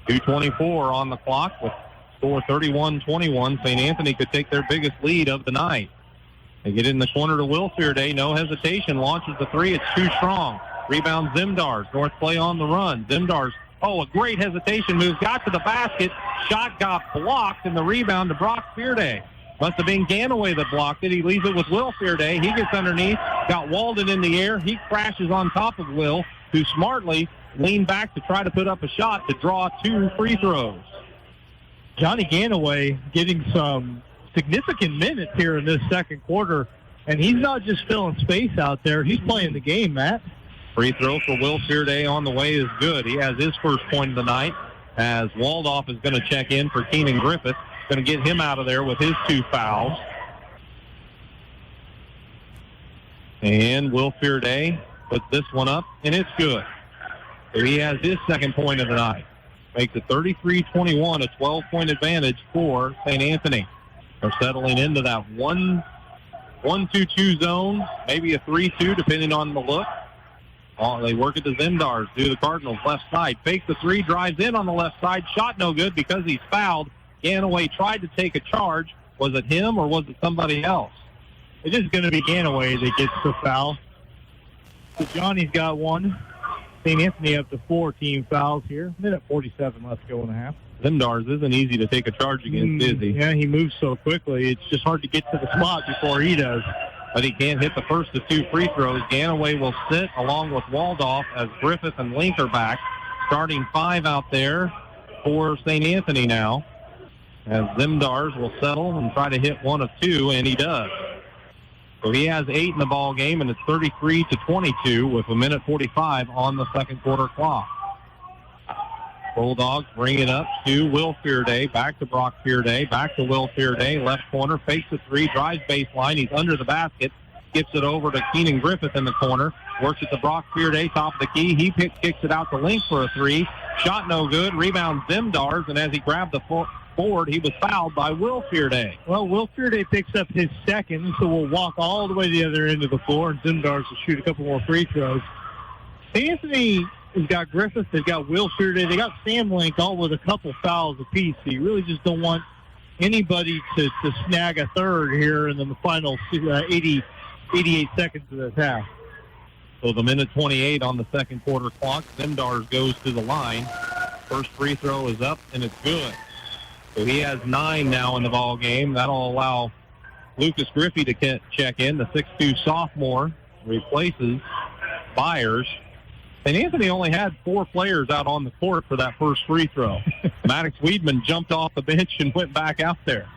2:24 on the clock with score 31-21. St. Anthony could take their biggest lead of the night. They get in the corner to Will Fearday. No hesitation. Launches the three. It's too strong. Rebound Zimdars. North Clay on the run. Zimdars. Oh, a great hesitation move. Got to the basket. Shot got blocked, and the rebound to Brock Fearday. Must have been Ganaway that blocked it. He leaves it with Will Fearday. He gets underneath. Got Walden in the air. He crashes on top of Will, who smartly leaned back to try to put up a shot to draw 2 free throws. Johnny Ganaway getting some significant minutes here in this second quarter, and he's not just filling space out there. He's playing the game, Matt. Free throw for Will Fearday on the way is good. He has his first point of the night as Waldorf is going to check in for Keenan Griffith. Going to get him out of there with his 2 fouls. And Will Fearday puts this one up, and it's good. So he has his second point of the night. Makes it 33-21, a 12-point advantage for St. Anthony. They're settling into that 1-2-2 zone, maybe a 3-2, depending on the look. Oh, they work at the Zimdars, do the Cardinals left side. Fakes the three, drives in on the left side. Shot no good because he's fouled. Ganaway tried to take a charge. Was it him or was it somebody else? It is going to be Ganaway that gets the foul. So Johnny's got one. St. Anthony up to 4 team fouls here. Minute 47 left to go in the half. Zimdars isn't easy to take a charge against, is he? Yeah, he moves so quickly. It's just hard to get to the spot before he does. But he can't hit the first of 2 free throws. Ganaway will sit along with Waldorf as Griffith and Link are back. Starting 5 out there for St. Anthony now. As Zimdars will settle and try to hit 1 of 2, and he does. So he has 8 in the ball game, and it's 33-22 with a minute 45 on the second quarter clock. Bulldogs bring it up to Will Fearday, back to Brock Fearday, back to Will Fearday, left corner, fakes the three, drives baseline. He's under the basket, gets it over to Keenan Griffith in the corner, works it to Brock Fearday, top of the key. He kicks it out to Link for a 3. Shot no good. Rebound Zimdars, and as he grabbed the forward, he was fouled by Will Fearday. Well, Will Fearday picks up his second, so we'll walk all the way to the other end of the floor, and Zimdars will shoot a couple more free throws. Anthony has got Griffith, they've got Will Fearday, they got Sam Link, all with a couple fouls apiece. So you really just don't want anybody to snag a third here in the final 88 seconds of this half. So the minute 28 on the second quarter clock. Zimdars goes to the line. First free throw is up, and it's good. So he has 9 now in the ball game. That'll allow Lucas Griffey to check in. The 6'2 sophomore replaces Byers. And Anthony only had 4 players out on the court for that first free throw. Maddox Weedman jumped off the bench and went back out there.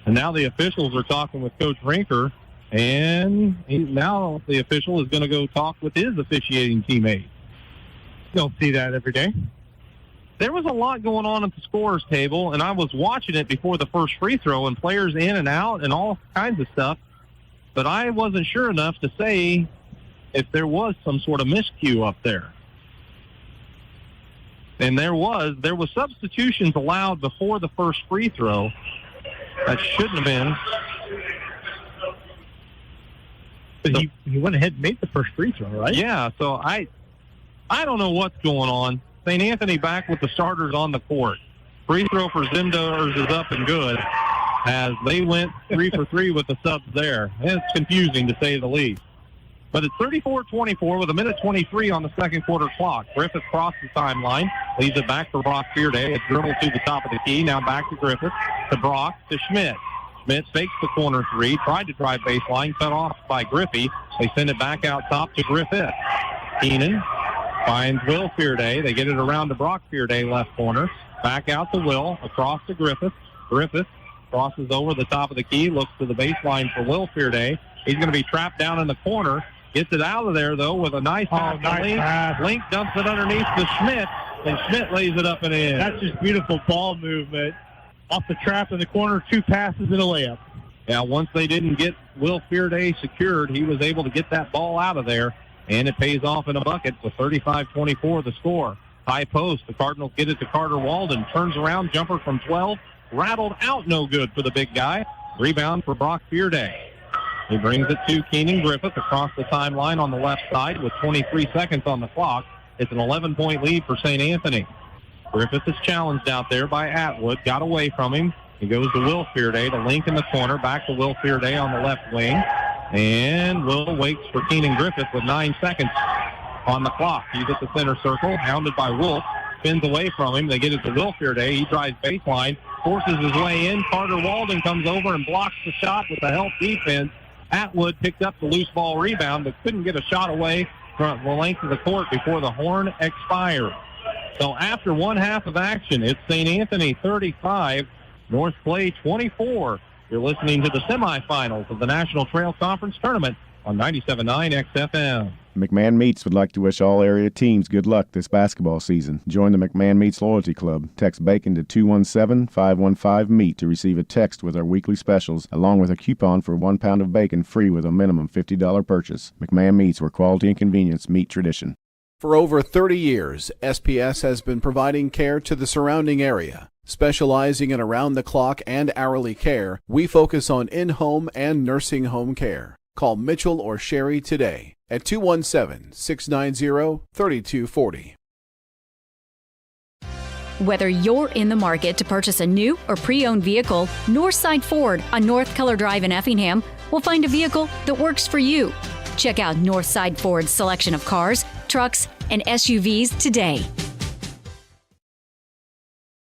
And now the officials are talking with Coach Rinker, and now the official is going to go talk with his officiating teammate. You don't see that every day. There was a lot going on at the scorer's table, and I was watching it before the first free throw, and players in and out and all kinds of stuff. But I wasn't sure enough to say if there was some sort of miscue up there. And there was substitutions allowed before the first free throw. That shouldn't have been. But he went ahead and made the first free throw, right? Yeah, so I don't know what's going on. St. Anthony back with the starters on the court. Free throw for Zimdars is up and good as they went 3 for 3 with the subs there. It's confusing to say the least. But it's 34-24 with a minute 23 on the second quarter clock. Griffith crossed the timeline, leaves it back for Brock Fearday. It's dribbled to the top of the key. Now back to Griffith, to Brock, to Schmidt. Schmidt fakes the corner 3, tried to drive baseline, cut off by Griffey. They send it back out top to Griffith. Keenan finds Will Fearday. They get it around to Brock Fearday, left corner. Back out to Will, across to Griffith. Griffith crosses over the top of the key, looks to the baseline for Will Fearday. He's going to be trapped down in the corner. Gets it out of there, though, with a nice pass to Link. Link dumps it underneath to Schmidt, and Schmidt lays it up and in. That's just beautiful ball movement. Off the trap in the corner, 2 passes and a layup. Yeah, once they didn't get Will Fearday secured, he was able to get that ball out of there, and it pays off in a bucket with 35-24 the score. High post, the Cardinals get it to Carter Walden. Turns around, jumper from 12. Rattled out, no good for the big guy. Rebound for Brock Fearday. He brings it to Keenan Griffith across the timeline on the left side with 23 seconds on the clock. It's an 11-point lead for St. Anthony. Griffith is challenged out there by Atwood. Got away from him. He goes to Will Fearday to Link in the corner. Back to Will Fearday on the left wing. And Will waits for Keenan Griffith with 9 seconds on the clock. He's at the center circle, hounded by Wolf. Spins away from him. They get it to Will Fearday. He drives baseline, forces his way in. Carter Walden comes over and blocks the shot with the help defense. Atwood picked up the loose ball rebound, but couldn't get a shot away from the length of the court before the horn expired. So after one half of action, it's St. Anthony 35, North Clay 24. You're listening to the semifinals of the National Trail Conference Tournament on 97.9 XFM. McMahon Meats would like to wish all area teams good luck this basketball season. Join the McMahon Meats Loyalty Club. Text BACON to 217-515-MEAT to receive a text with our weekly specials, along with a coupon for 1 pound of bacon free with a minimum $50 purchase. McMahon Meats, where quality and convenience meet tradition. For over 30 years, SPS has been providing care to the surrounding area. Specializing in around-the-clock and hourly care, we focus on in-home and nursing home care. Call Mitchell or Sherry today at 217-690-3240. Whether you're in the market to purchase a new or pre-owned vehicle, Northside Ford on North Keller Drive in Effingham will find a vehicle that works for you. Check out Northside Ford's selection of cars, trucks, and SUVs today.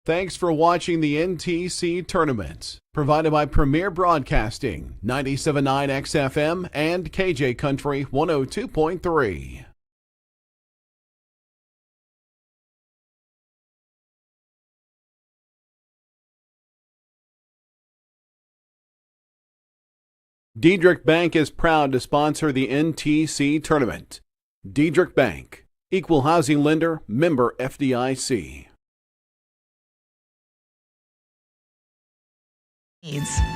Thanks for watching the NTC Tournament, provided by Premier Broadcasting, 97.9 XFM and KJ Country 102.3. Diedrich Bank is proud to sponsor the NTC Tournament. Diedrich Bank, Equal Housing Lender, member FDIC.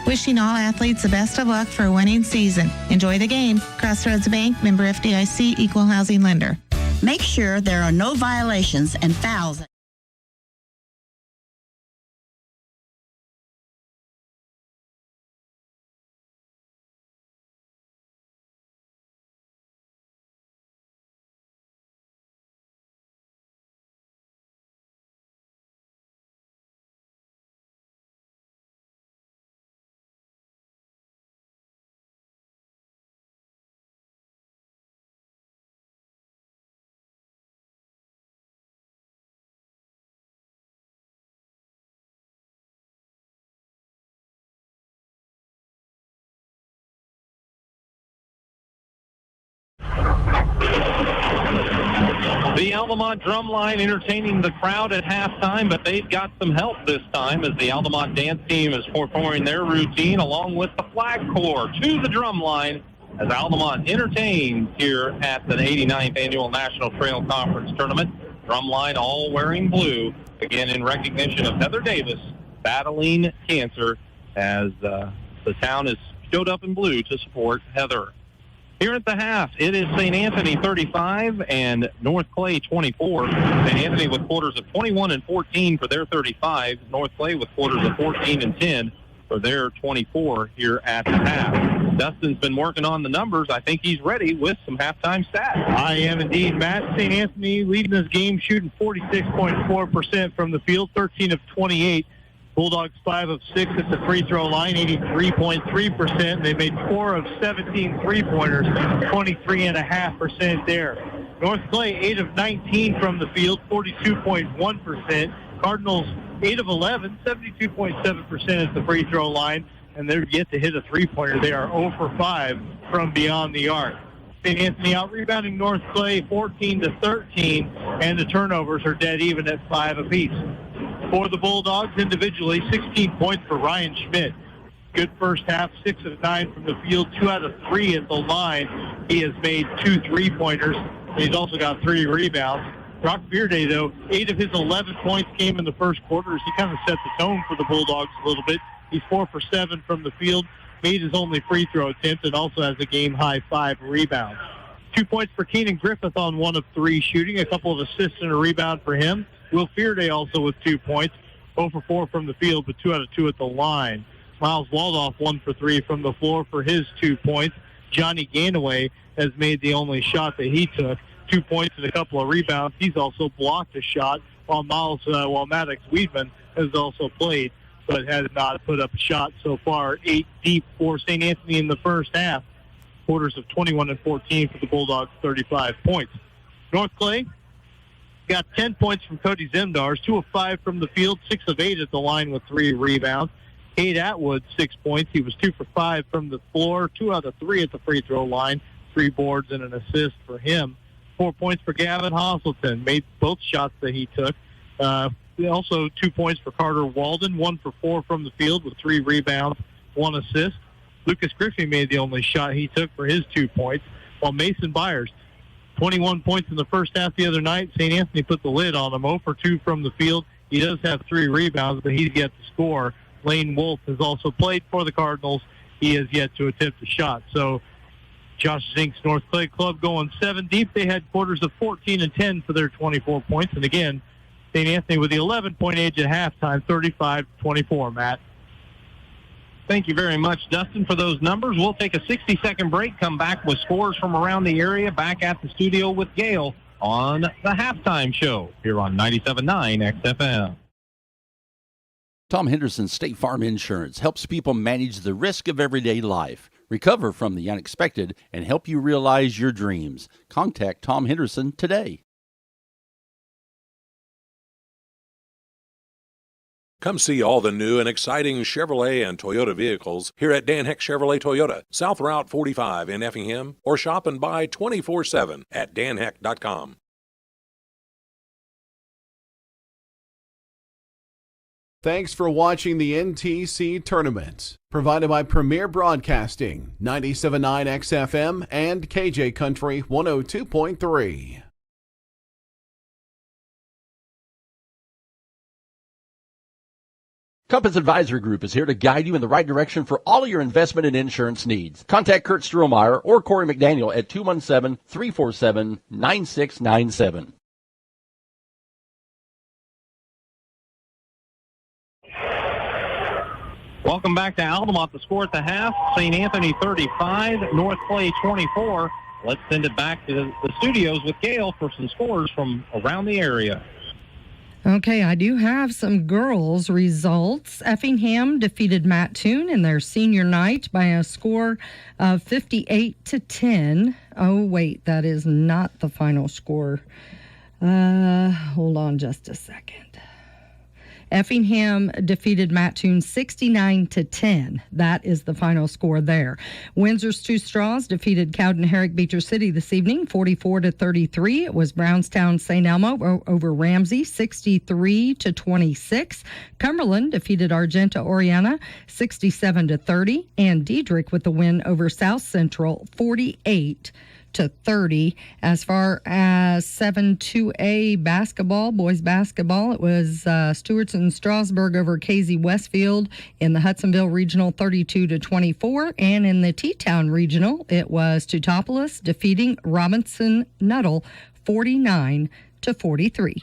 Wishing all athletes the best of luck for a winning season. Enjoy the game. Crossroads Bank, member FDIC, Equal Housing Lender. Make sure there are no violations and fouls. The Altamont Drumline entertaining the crowd at halftime, but they've got some help this time as the Altamont dance team is performing their routine along with the flag corps to the drumline as Altamont entertains here at the 89th Annual National Trail Conference Tournament. Drumline all wearing blue, again in recognition of Heather Davis battling cancer as the town is showed up in blue to support Heather. Here at the half, it is St. Anthony 35 and North Clay 24. St. Anthony with quarters of 21 and 14 for their 35. North Clay with quarters of 14 and 10 for their 24 here at the half. Dustin's been working on the numbers. I think he's ready with some halftime stats. I am indeed, Matt. St. Anthony leading this game, shooting 46.4% from the field, 13 of 28. Bulldogs 5 of 6 at the free throw line, 83.3%. They made 4 of 17 three-pointers, 23.5% there. North Clay 8 of 19 from the field, 42.1%. Cardinals 8 of 11, 72.7% at the free throw line, and they're yet to hit a three-pointer. They are 0 for 5 from beyond the arc. St. Anthony out-rebounding North Clay 14-13, and the turnovers are dead even at 5 apiece. For the Bulldogs individually, 16 points for Ryan Schmidt. Good first half, 6 of 9 from the field, 2 out of 3 at the line. He has made 2 three-pointers. He's also got 3 rebounds. Brock Bearday, though, 8 of his 11 points came in the first quarter as he kind of set the tone for the Bulldogs a little bit. He's 4 for 7 from the field, made his only free throw attempt, and also has a game-high 5 rebounds. 2 points for Keenan Griffith on 1 of 3 shooting, a couple of assists and a rebound for him. Will Fearday also with 2 points, 0 for 4 from the field, but 2 out of 2 at the line. Miles Waldoff 1 for 3 from the floor for his 2 points. Johnny Ganaway has made the only shot that he took, 2 points and a couple of rebounds. He's also blocked a shot while Maddox Weedman has also played, but has not put up a shot so far. 8 deep for St. Anthony in the first half. Quarters of 21-14 for the Bulldogs, 35 points. North Clay got 10 points from Cody Zemdars, 2 of 5 from the field, 6 of 8 at the line with 3 rebounds. Cade Atwood, 6 points. He was 2 for 5 from the floor, 2 out of 3 at the free throw line, 3 boards and an assist for him. 4 points for Gavin Hosselton, made both shots that he took. Also 2 points for Carter Walden, 1 for 4 from the field with 3 rebounds, 1 assist. Lucas Griffey made the only shot he took for his 2 points, while Mason Byers, 21 points in the first half the other night. St. Anthony put the lid on him, 0 for 2 from the field. He does have 3 rebounds, but he's yet to score. Lane Wolf has also played for the Cardinals. He has yet to attempt a shot. So Josh Zink's North Clay Club going 7 deep. They had quarters of 14 and 10 for their 24 points. And again, St. Anthony with the 11-point edge at halftime, 35-24, Matt. Thank you very much, Dustin, for those numbers. We'll take a 60-second break, come back with scores from around the area, back at the studio with Gail on the halftime show here on 97.9 XFM. Tom Henderson State Farm Insurance helps people manage the risk of everyday life, recover from the unexpected, and help you realize your dreams. Contact Tom Henderson today. Come see all the new and exciting Chevrolet and Toyota vehicles here at Dan Heck Chevrolet Toyota, South Route 45 in Effingham, or shop and buy 24/7 at danheck.com. Thanks for watching the NTC Tournament, provided by Premier Broadcasting, 97.9 XFM and KJ Country 102.3. Compass Advisory Group is here to guide you in the right direction for all of your investment and insurance needs. Contact Kurt Strohmeyer or Corey McDaniel at 217-347-9697. Welcome back to Altamont. The score at the half, St. Anthony 35, North Clay 24. Let's send it back to the studios with Gail for some scores from around the area. Okay, I do have some girls' results. Effingham defeated Mattoon in their senior night by a score of 58-10. Oh, wait, that is not the final score. Hold on just a second. Effingham defeated Mattoon 69-10. That is the final score there. Windsor's Two Straws defeated Cowden Herrick Beecher City this evening 44-33. It was Brownstown St. Elmo over Ramsey 63-26. Cumberland defeated Argenta Oriana 67-30, and Diedrich with the win over South Central 48-30. As far as 7-2A basketball, boys basketball, it was Stewart's and Strasburg over KZ Westfield in the Hudsonville Regional 32-24, and in the T-Town Regional, it was Teutopolis defeating Robinson Nuttall 49-43.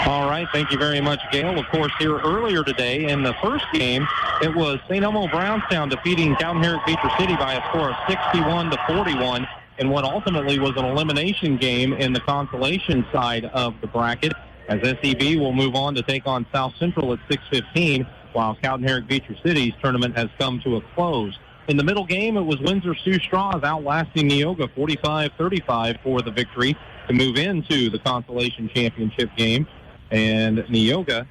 All right, thank you very much, Gail. Of course, here earlier today in the first game, it was St. Elmo Brownstown defeating Cowden Herrick Beecher City by a score of 61-41 in what ultimately was an elimination game in the consolation side of the bracket, as SEB will move on to take on South Central at 6:15, while Cowden Herrick Beecher City's tournament has come to a close. In the middle game, it was Windsor Sioux Straws outlasting Neoga 45-35 for the victory to move into the consolation championship game. And Neoga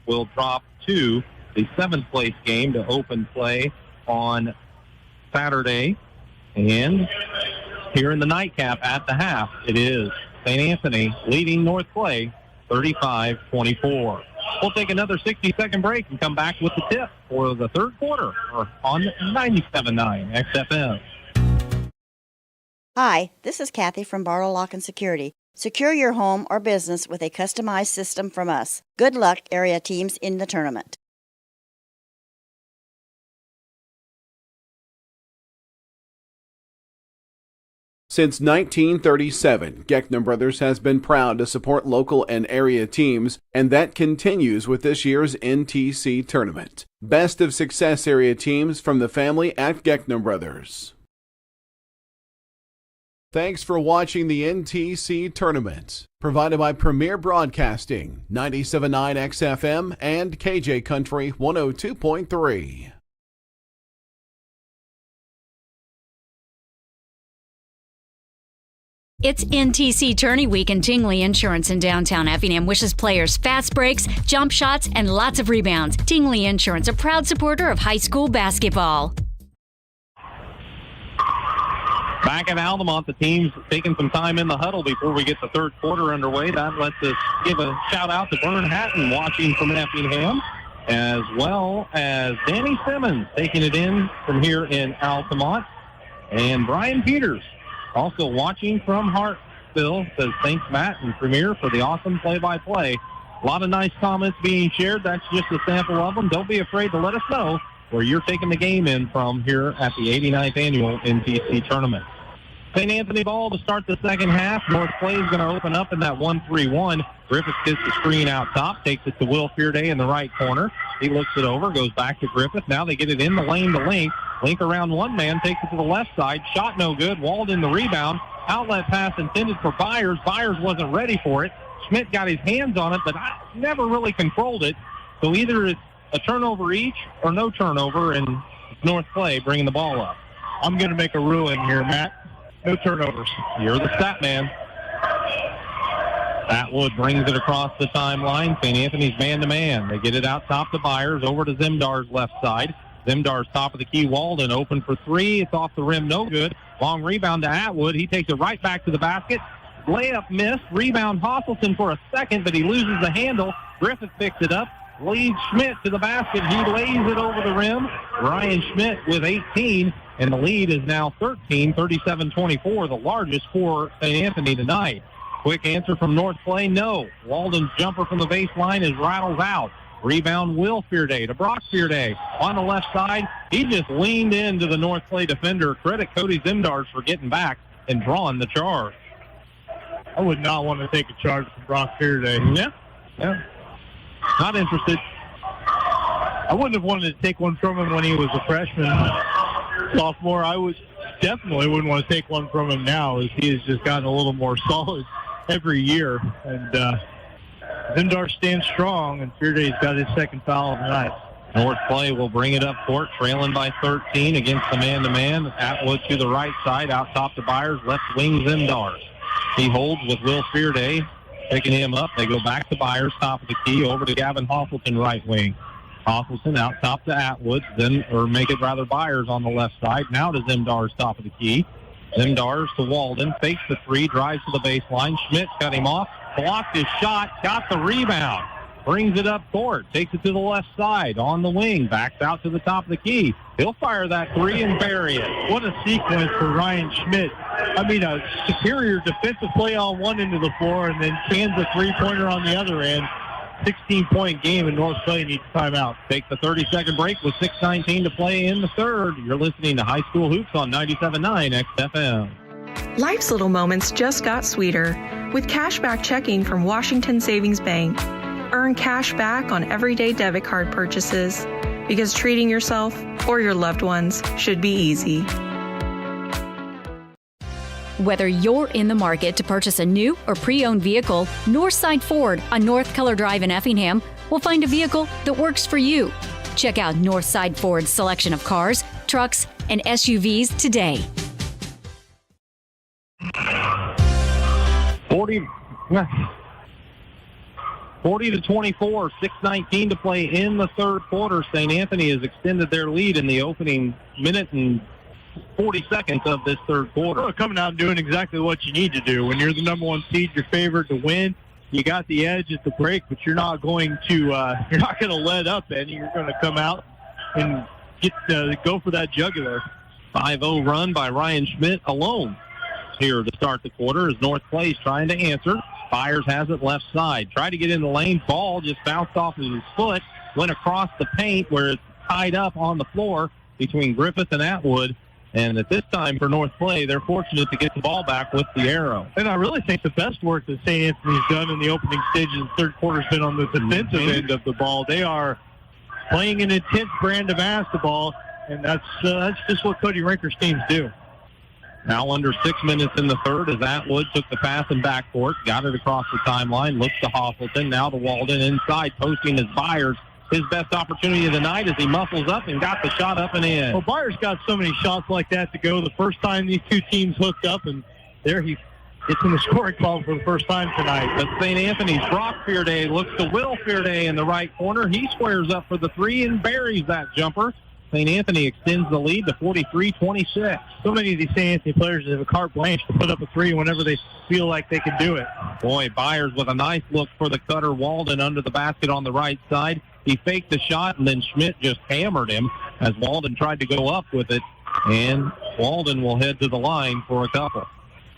will drop to the 7th place game to open play on Saturday. And here in the nightcap at the half, it is St. Anthony leading North Clay 35-24. We'll take another 60-second break and come back with the tip for the third quarter on 97.9 XFM. Hi, this is Kathy from Barlow Lock and Security. Secure your home or business with a customized system from us. Good luck, area teams, in the tournament. Since 1937, Geckner Brothers has been proud to support local and area teams, and that continues with this year's NTC tournament. Best of success area teams from the family at Geckner Brothers. Thanks for watching the NTC Tournament, provided by Premier Broadcasting, 97.9 XFM and KJ Country 102.3. It's NTC Tourney Week, and Tingley Insurance in downtown Effingham wishes players fast breaks, jump shots, and lots of rebounds. Tingley Insurance, a proud supporter of high school basketball. Back at Altamont, the team's taking some time in the huddle before we get the third quarter underway. That lets us give a shout-out to Vern Hatton watching from Effingham, as well as Danny Simmons taking it in from here in Altamont, and Brian Peters also watching from Hartsville. Says thanks, Matt and Premier, for the awesome play-by-play. A lot of nice comments being shared. That's just a sample of them. Don't be afraid to let us know where you're taking the game in from here at the 89th Annual NTC Tournament. St. Anthony ball to start the second half. North Clay is going to open up in that 1-3-1. Griffith gets the screen out top, takes it to Will Fearday in the right corner. He looks it over, goes back to Griffith. Now they get it in the lane to Link. Link around one man, takes it to the left side. Shot no good. Walden the rebound. Outlet pass intended for Byers. Byers wasn't ready for it. Schmidt got his hands on it, but never really controlled it. So either it's a turnover each or no turnover, and North Clay bringing the ball up. I'm going to make a ruling here, Matt. No turnovers. You're the stat man. Atwood brings it across the timeline. St. Anthony's man-to-man. They get it out top to Byers, over to Zemdar's left side. Zemdar's top of the key. Walden open for three. It's off the rim, no good. Long rebound to Atwood. He takes it right back to the basket. Layup missed. Rebound Hosselton for a second, but he loses the handle. Griffith picks it up. Leads Schmidt to the basket. He lays it over the rim. Ryan Schmidt with 18, and the lead is now 13, 37-24, the largest for St. Anthony tonight. Quick answer from North Clay, no. Walden's jumper from the baseline is rattled out. Rebound Will Fearday to Brock Fearday on the left side. He just leaned into the North Clay defender. Credit Cody Zemdars for getting back and drawing the charge. I would not want to take a charge from Brock Fearday. Yeah. Not interested. I wouldn't have wanted to take one from him when he was a freshman, sophomore. I definitely wouldn't want to take one from him now, as he has just gotten a little more solid every year. And Zemdar stands strong, and Fearday's got his second foul of the night. North Clay will bring it up court, trailing by 13 against the man-to-man. Atwood to the right side, out top to Byers, left wing Zemdar. He holds with Will Fearday. Picking him up, they go back to Byers, top of the key, over to Gavin Hosselton, right wing. Hosselton out top to Atwood, Byers on the left side. Now to Zemdar's top of the key. Zemdar's to Walden, fakes the three, drives to the baseline. Schmidt cut him off, blocked his shot, got the rebound. Brings it up court, takes it to the left side, on the wing, backs out to the top of the key. He'll fire that three and bury it. What a sequence for Ryan Schmidt. I mean, a superior defensive play on one end of the floor, and then cans a three-pointer on the other end. 16-point game, and North Clay needs timeout. Take the 30-second break with 6:19 to play in the third. You're listening to High School Hoops on 97.9 XFM. Life's little moments just got sweeter with cashback checking from Washington Savings Bank. Earn cash back on everyday debit card purchases, because treating yourself or your loved ones should be easy. Whether you're in the market to purchase a new or pre-owned vehicle, Northside Ford on North Keller Drive in Effingham will find a vehicle that works for you. Check out Northside Ford's selection of cars, trucks, and SUVs today. 40-24, 6:19 to play in the third quarter. St. Anthony has extended their lead in the opening minute and 40 seconds of this third quarter. Well, coming out and doing exactly what you need to do. When you're the number one seed, you're favored to win. You got the edge at the break, but you're not going to let up any. You're going to come out and go for that jugular. 5-0 run by Ryan Schmidt alone here to start the quarter as North Clay's trying to answer. Byers has it left side. Tried to get in the lane. Ball just bounced off of his foot. Went across the paint where it's tied up on the floor between Griffith and Atwood. And at this time for North Clay, they're fortunate to get the ball back with the arrow. And I really think the best work that St. Anthony's done in the opening stages of the third quarter has been on the defensive end of the ball. They are playing an intense brand of basketball, and that's just what Cody Rinker's teams do. Now under 6 minutes in the third as Atwood took the pass in backcourt, got it across the timeline, looks to Hoffleton, now to Walden inside, posting his Byers. His best opportunity of the night as he muscles up and got the shot up and in. Well, Byers got so many shots like that to go the first time these two teams hooked up, and there he gets in the scoring column for the first time tonight. But St. Anthony's Brock Fearday looks to Will Fearday in the right corner. He squares up for the three and buries that jumper. St. Anthony extends the lead to 43-26. So many of these St. Anthony players have a carte blanche to put up a three whenever they feel like they can do it. Boy, Byers with a nice look for the cutter. Walden under the basket on the right side. He faked the shot, and then Schmidt just hammered him as Walden tried to go up with it. And Walden will head to the line for a couple.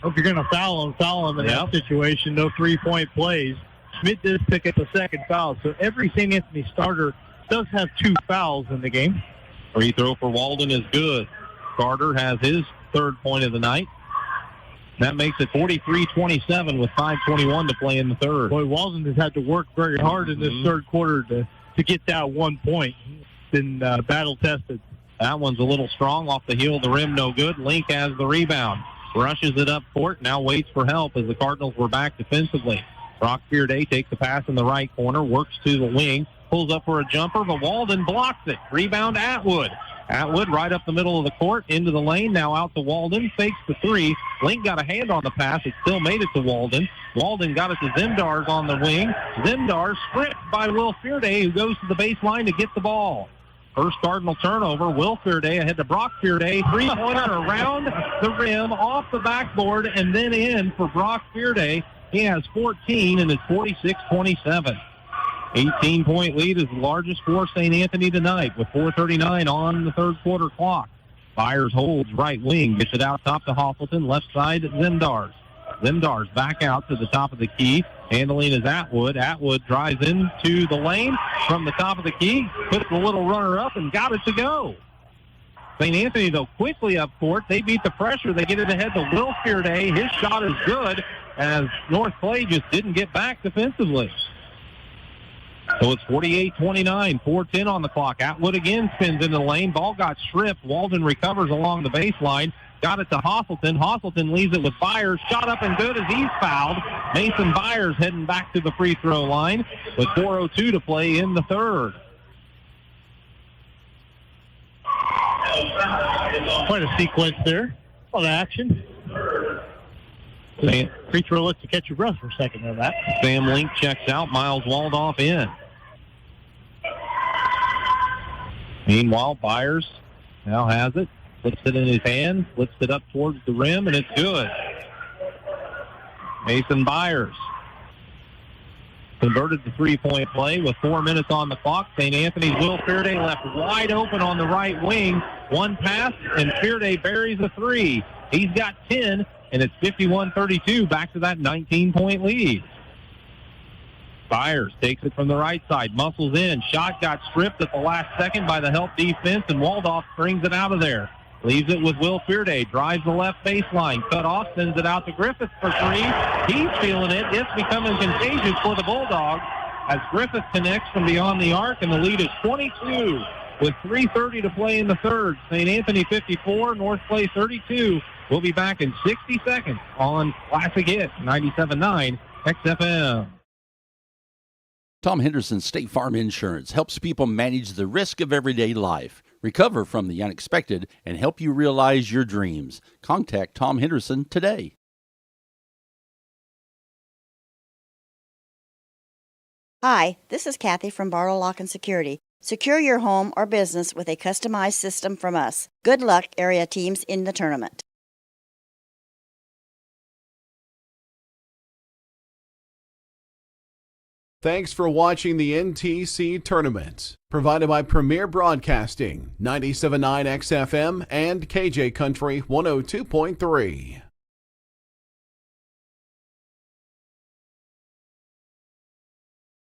If you're going to foul him in that situation. No three-point plays. Schmidt does pick up a second foul. So every St. Anthony starter does have 2 fouls in the game. Free throw for Walden is good. Carter has his third point of the night. That makes it 43-27 with 5:21 to play in the third. Boy, Walden has had to work very hard in this third quarter to get that 1 point. Been battle-tested. That one's a little strong off the heel of the rim, no good. Link has the rebound. Rushes it up court, now waits for help as the Cardinals were back defensively. Brock Fearday takes the pass in the right corner, works to the wing, pulls up for a jumper, but Walden blocks it. Rebound Atwood. Atwood right up the middle of the court, into the lane, now out to Walden, fakes the three. Link got a hand on the pass, it still made it to Walden. Walden got it to Zemdars on the wing. Zemdars stripped by Will Fearday, who goes to the baseline to get the ball. First Cardinal turnover, Will Fearday ahead to Brock Fearday. Three-pointer around the rim, off the backboard, and then in for Brock Fearday. He has 14, and it's 46-27. 18-point lead is the largest for St. Anthony tonight with 4:39 on the third quarter clock. Byers holds right wing, gets it out top to Hoffleton, left side Zemdars. Zemdars back out to the top of the key. Handling is Atwood. Atwood drives into the lane from the top of the key, puts the little runner up and got it to go. St. Anthony, though, quickly up court. They beat the pressure. They get it ahead to Will Fearday. His shot is good as North Clay just didn't get back defensively. So it's 48-29, 4:10 on the clock. Atwood again spins into the lane. Ball got stripped. Walden recovers along the baseline. Got it to Hoffleton. Hoffleton leaves it with Byers. Shot up and good as he's fouled. Mason Byers heading back to the free throw line with 4:02 to play in the third. Quite a sequence there. A lot of action. Free throw lets you catch your breath for a second there, Matt. Sam Link checks out. Miles Waldorf in. Meanwhile, Byers now has it. Flips it in his hand. Flips it up towards the rim, and it's good. Mason Byers converted the three-point play with 4 minutes on the clock. St. Anthony's Will Fearday left wide open on the right wing. One pass, and Fearday buries a three. He's got 10, and it's 51-32, back to that 19-point lead. Byers takes it from the right side, muscles in. Shot got stripped at the last second by the help defense, and Waldorf brings it out of there. Leaves it with Will Fearday, drives the left baseline, cut off, sends it out to Griffith for three. He's feeling it. It's becoming contagious for the Bulldogs as Griffith connects from beyond the arc, and the lead is 22 with 3:30 to play in the third. St. Anthony 54, North Clay 32. We'll be back in 60 seconds on Classic Hit 97.9 XFM. Tom Henderson State Farm Insurance helps people manage the risk of everyday life, recover from the unexpected, and help you realize your dreams. Contact Tom Henderson today. Hi, this is Kathy from Barlow Lock and Security. Secure your home or business with a customized system from us. Good luck, area teams in the tournament. Thanks for watching the NTC Tournament, provided by Premier Broadcasting, 97.9 XFM and KJ Country 102.3.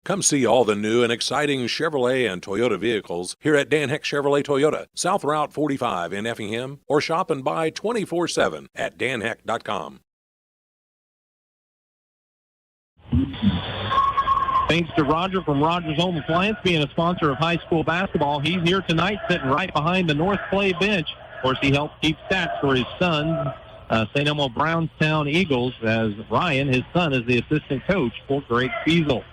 Come see all the new and exciting Chevrolet and Toyota vehicles here at Dan Heck Chevrolet Toyota, South Route 45 in Effingham, or shop and buy 24/7 at danheck.com. Thanks to Roger from Rogers Home Appliance being a sponsor of high school basketball. He's here tonight sitting right behind the North Clay bench. Of course, he helps keep stats for his son, St. Elmo Brownstown Eagles, as Ryan, his son, is the assistant coach for Greg Fiesel.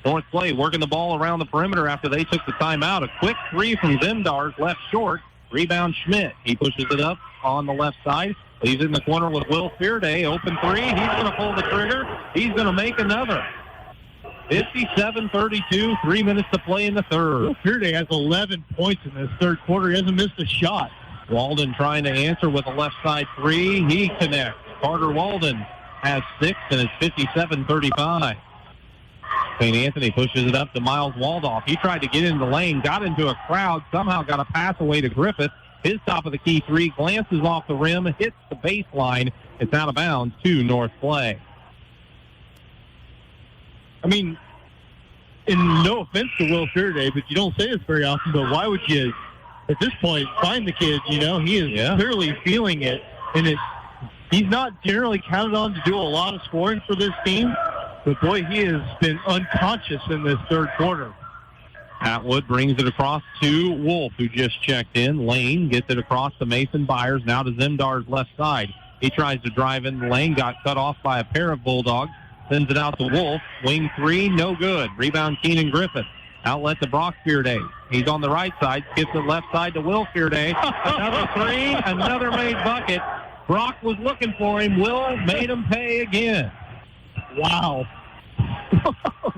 North Clay working the ball around the perimeter after they took the timeout. A quick three from Zemdars, left short. Rebound Schmidt. He pushes it up on the left side. He's in the corner with Will Fearday. Open three. He's going to pull the trigger. He's going to make another. 57-32, 3 minutes to play in the third. Will Fearday has 11 points in this third quarter. He hasn't missed a shot. Walden trying to answer with a left side three. He connects. Carter Walden has 6, and it's 57-35. St. Anthony pushes it up to Miles Waldorf. He tried to get in the lane, got into a crowd, somehow got a pass away to Griffith. His top of the key three glances off the rim, hits the baseline. It's out of bounds to North Clay. I mean, and no offense to Will Fearday, but you don't say this very often, but why would you, at this point, find the kid? You know, he is clearly feeling it, and he's not generally counted on to do a lot of scoring for this team, but boy, he has been unconscious in this third quarter. Atwood brings it across to Wolf, who just checked in. Lane gets it across to Mason Byers, now to Zemdar's left side. He tries to drive in the lane, got cut off by a pair of Bulldogs. Sends it out to Wolf. Wing three, no good. Rebound Keenan Griffith. Outlet to Brock Fearday. He's on the right side. Skips it left side to Will Fearday. Another three, another made bucket. Brock was looking for him. Will made him pay again. Wow.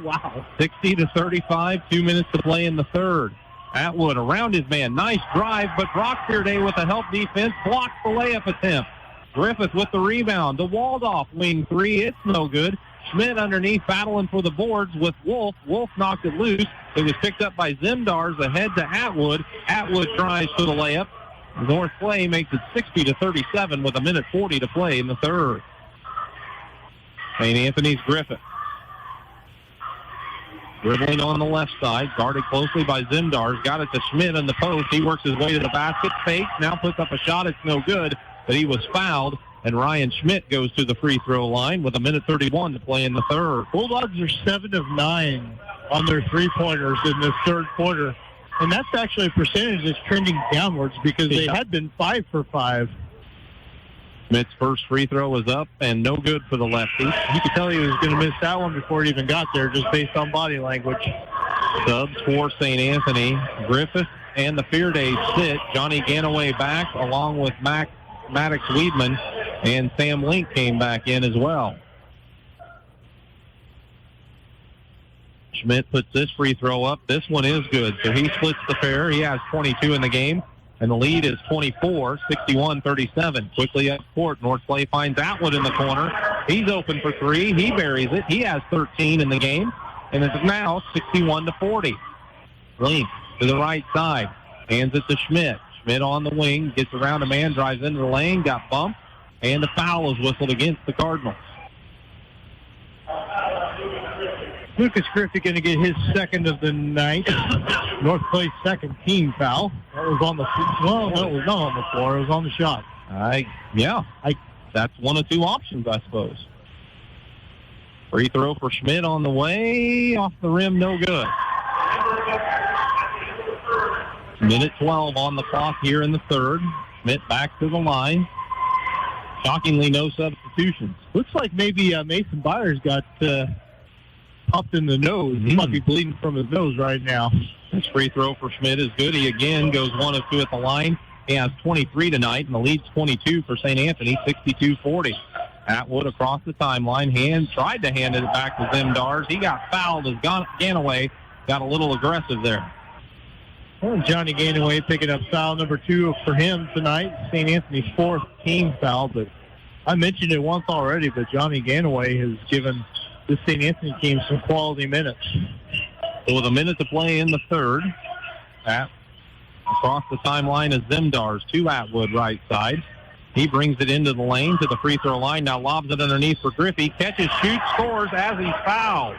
Wow. 60-35, 2 minutes to play in the third. Atwood around his man. Nice drive, but Brock Fearday with a help defense blocks the layup attempt. Griffith with the rebound. The Waldorf wing three. It's no good. Schmidt underneath battling for the boards with Wolf. Wolf knocked it loose. It was picked up by Zemdars ahead to Atwood. Atwood tries for the layup. North Clay makes it 60-37 with 1:40 to play in the third. St. Anthony's Griffith. Dribbling on the left side, guarded closely by Zemdars. Got it to Schmidt in the post. He works his way to the basket. Fakes, now puts up a shot. It's no good, but he was fouled. And Ryan Schmidt goes to the free throw line with 1:31 to play in the third. Bulldogs are 7 of 9 on their three-pointers in this third quarter. And that's actually a percentage that's trending downwards because they had been 5 for 5. Schmidt's first free throw was up and no good for the lefty. You could tell he was going to miss that one before it even got there just based on body language. Subs for St. Anthony. Griffith and the Feardays sit. Johnny Ganaway back along with Maddox Weedman. And Sam Link came back in as well. Schmidt puts this free throw up. This one is good. So he splits the pair. He has 22 in the game. And the lead is 24, 61-37. Quickly up court. North Clay finds Atwood in the corner. He's open for three. He buries it. He has 13 in the game. And it's now 61-40. Link to the right side. Hands it to Schmidt. Schmidt on the wing. Gets around a man. Drives into the lane. Got bumped. And the foul is whistled against the Cardinals. Lucas Griffey going to get his second of the night. North Clay's second team foul. That was on the well, no, it was not on the floor. It was on the shot. That's one of two options, I suppose. Free throw for Schmidt on the way. Off the rim, no good. Minute 12 on the clock here in the third. Schmidt back to the line. Shockingly, no substitutions. Looks like maybe Mason Byers got popped in the nose. He might be bleeding from his nose right now. This free throw for Schmidt is good. He again goes 1 of 2 at the line. He has 23 tonight, and the lead's 22 for St. Anthony, 62-40. Atwood across the timeline. Tried to hand it back to Zemdars. He got fouled as Ganaway got a little aggressive there. Well, Johnny Ganaway picking up foul number 2 for him tonight. St. Anthony's 4th team foul, but I mentioned it once already, but Johnny Ganaway has given the St. Anthony team some quality minutes. So with a minute to play in the third, across the timeline is Zemdars to Atwood right side. He brings it into the lane to the free throw line. Now lobs it underneath for Griffey. Catches, shoots, scores as he's fouled.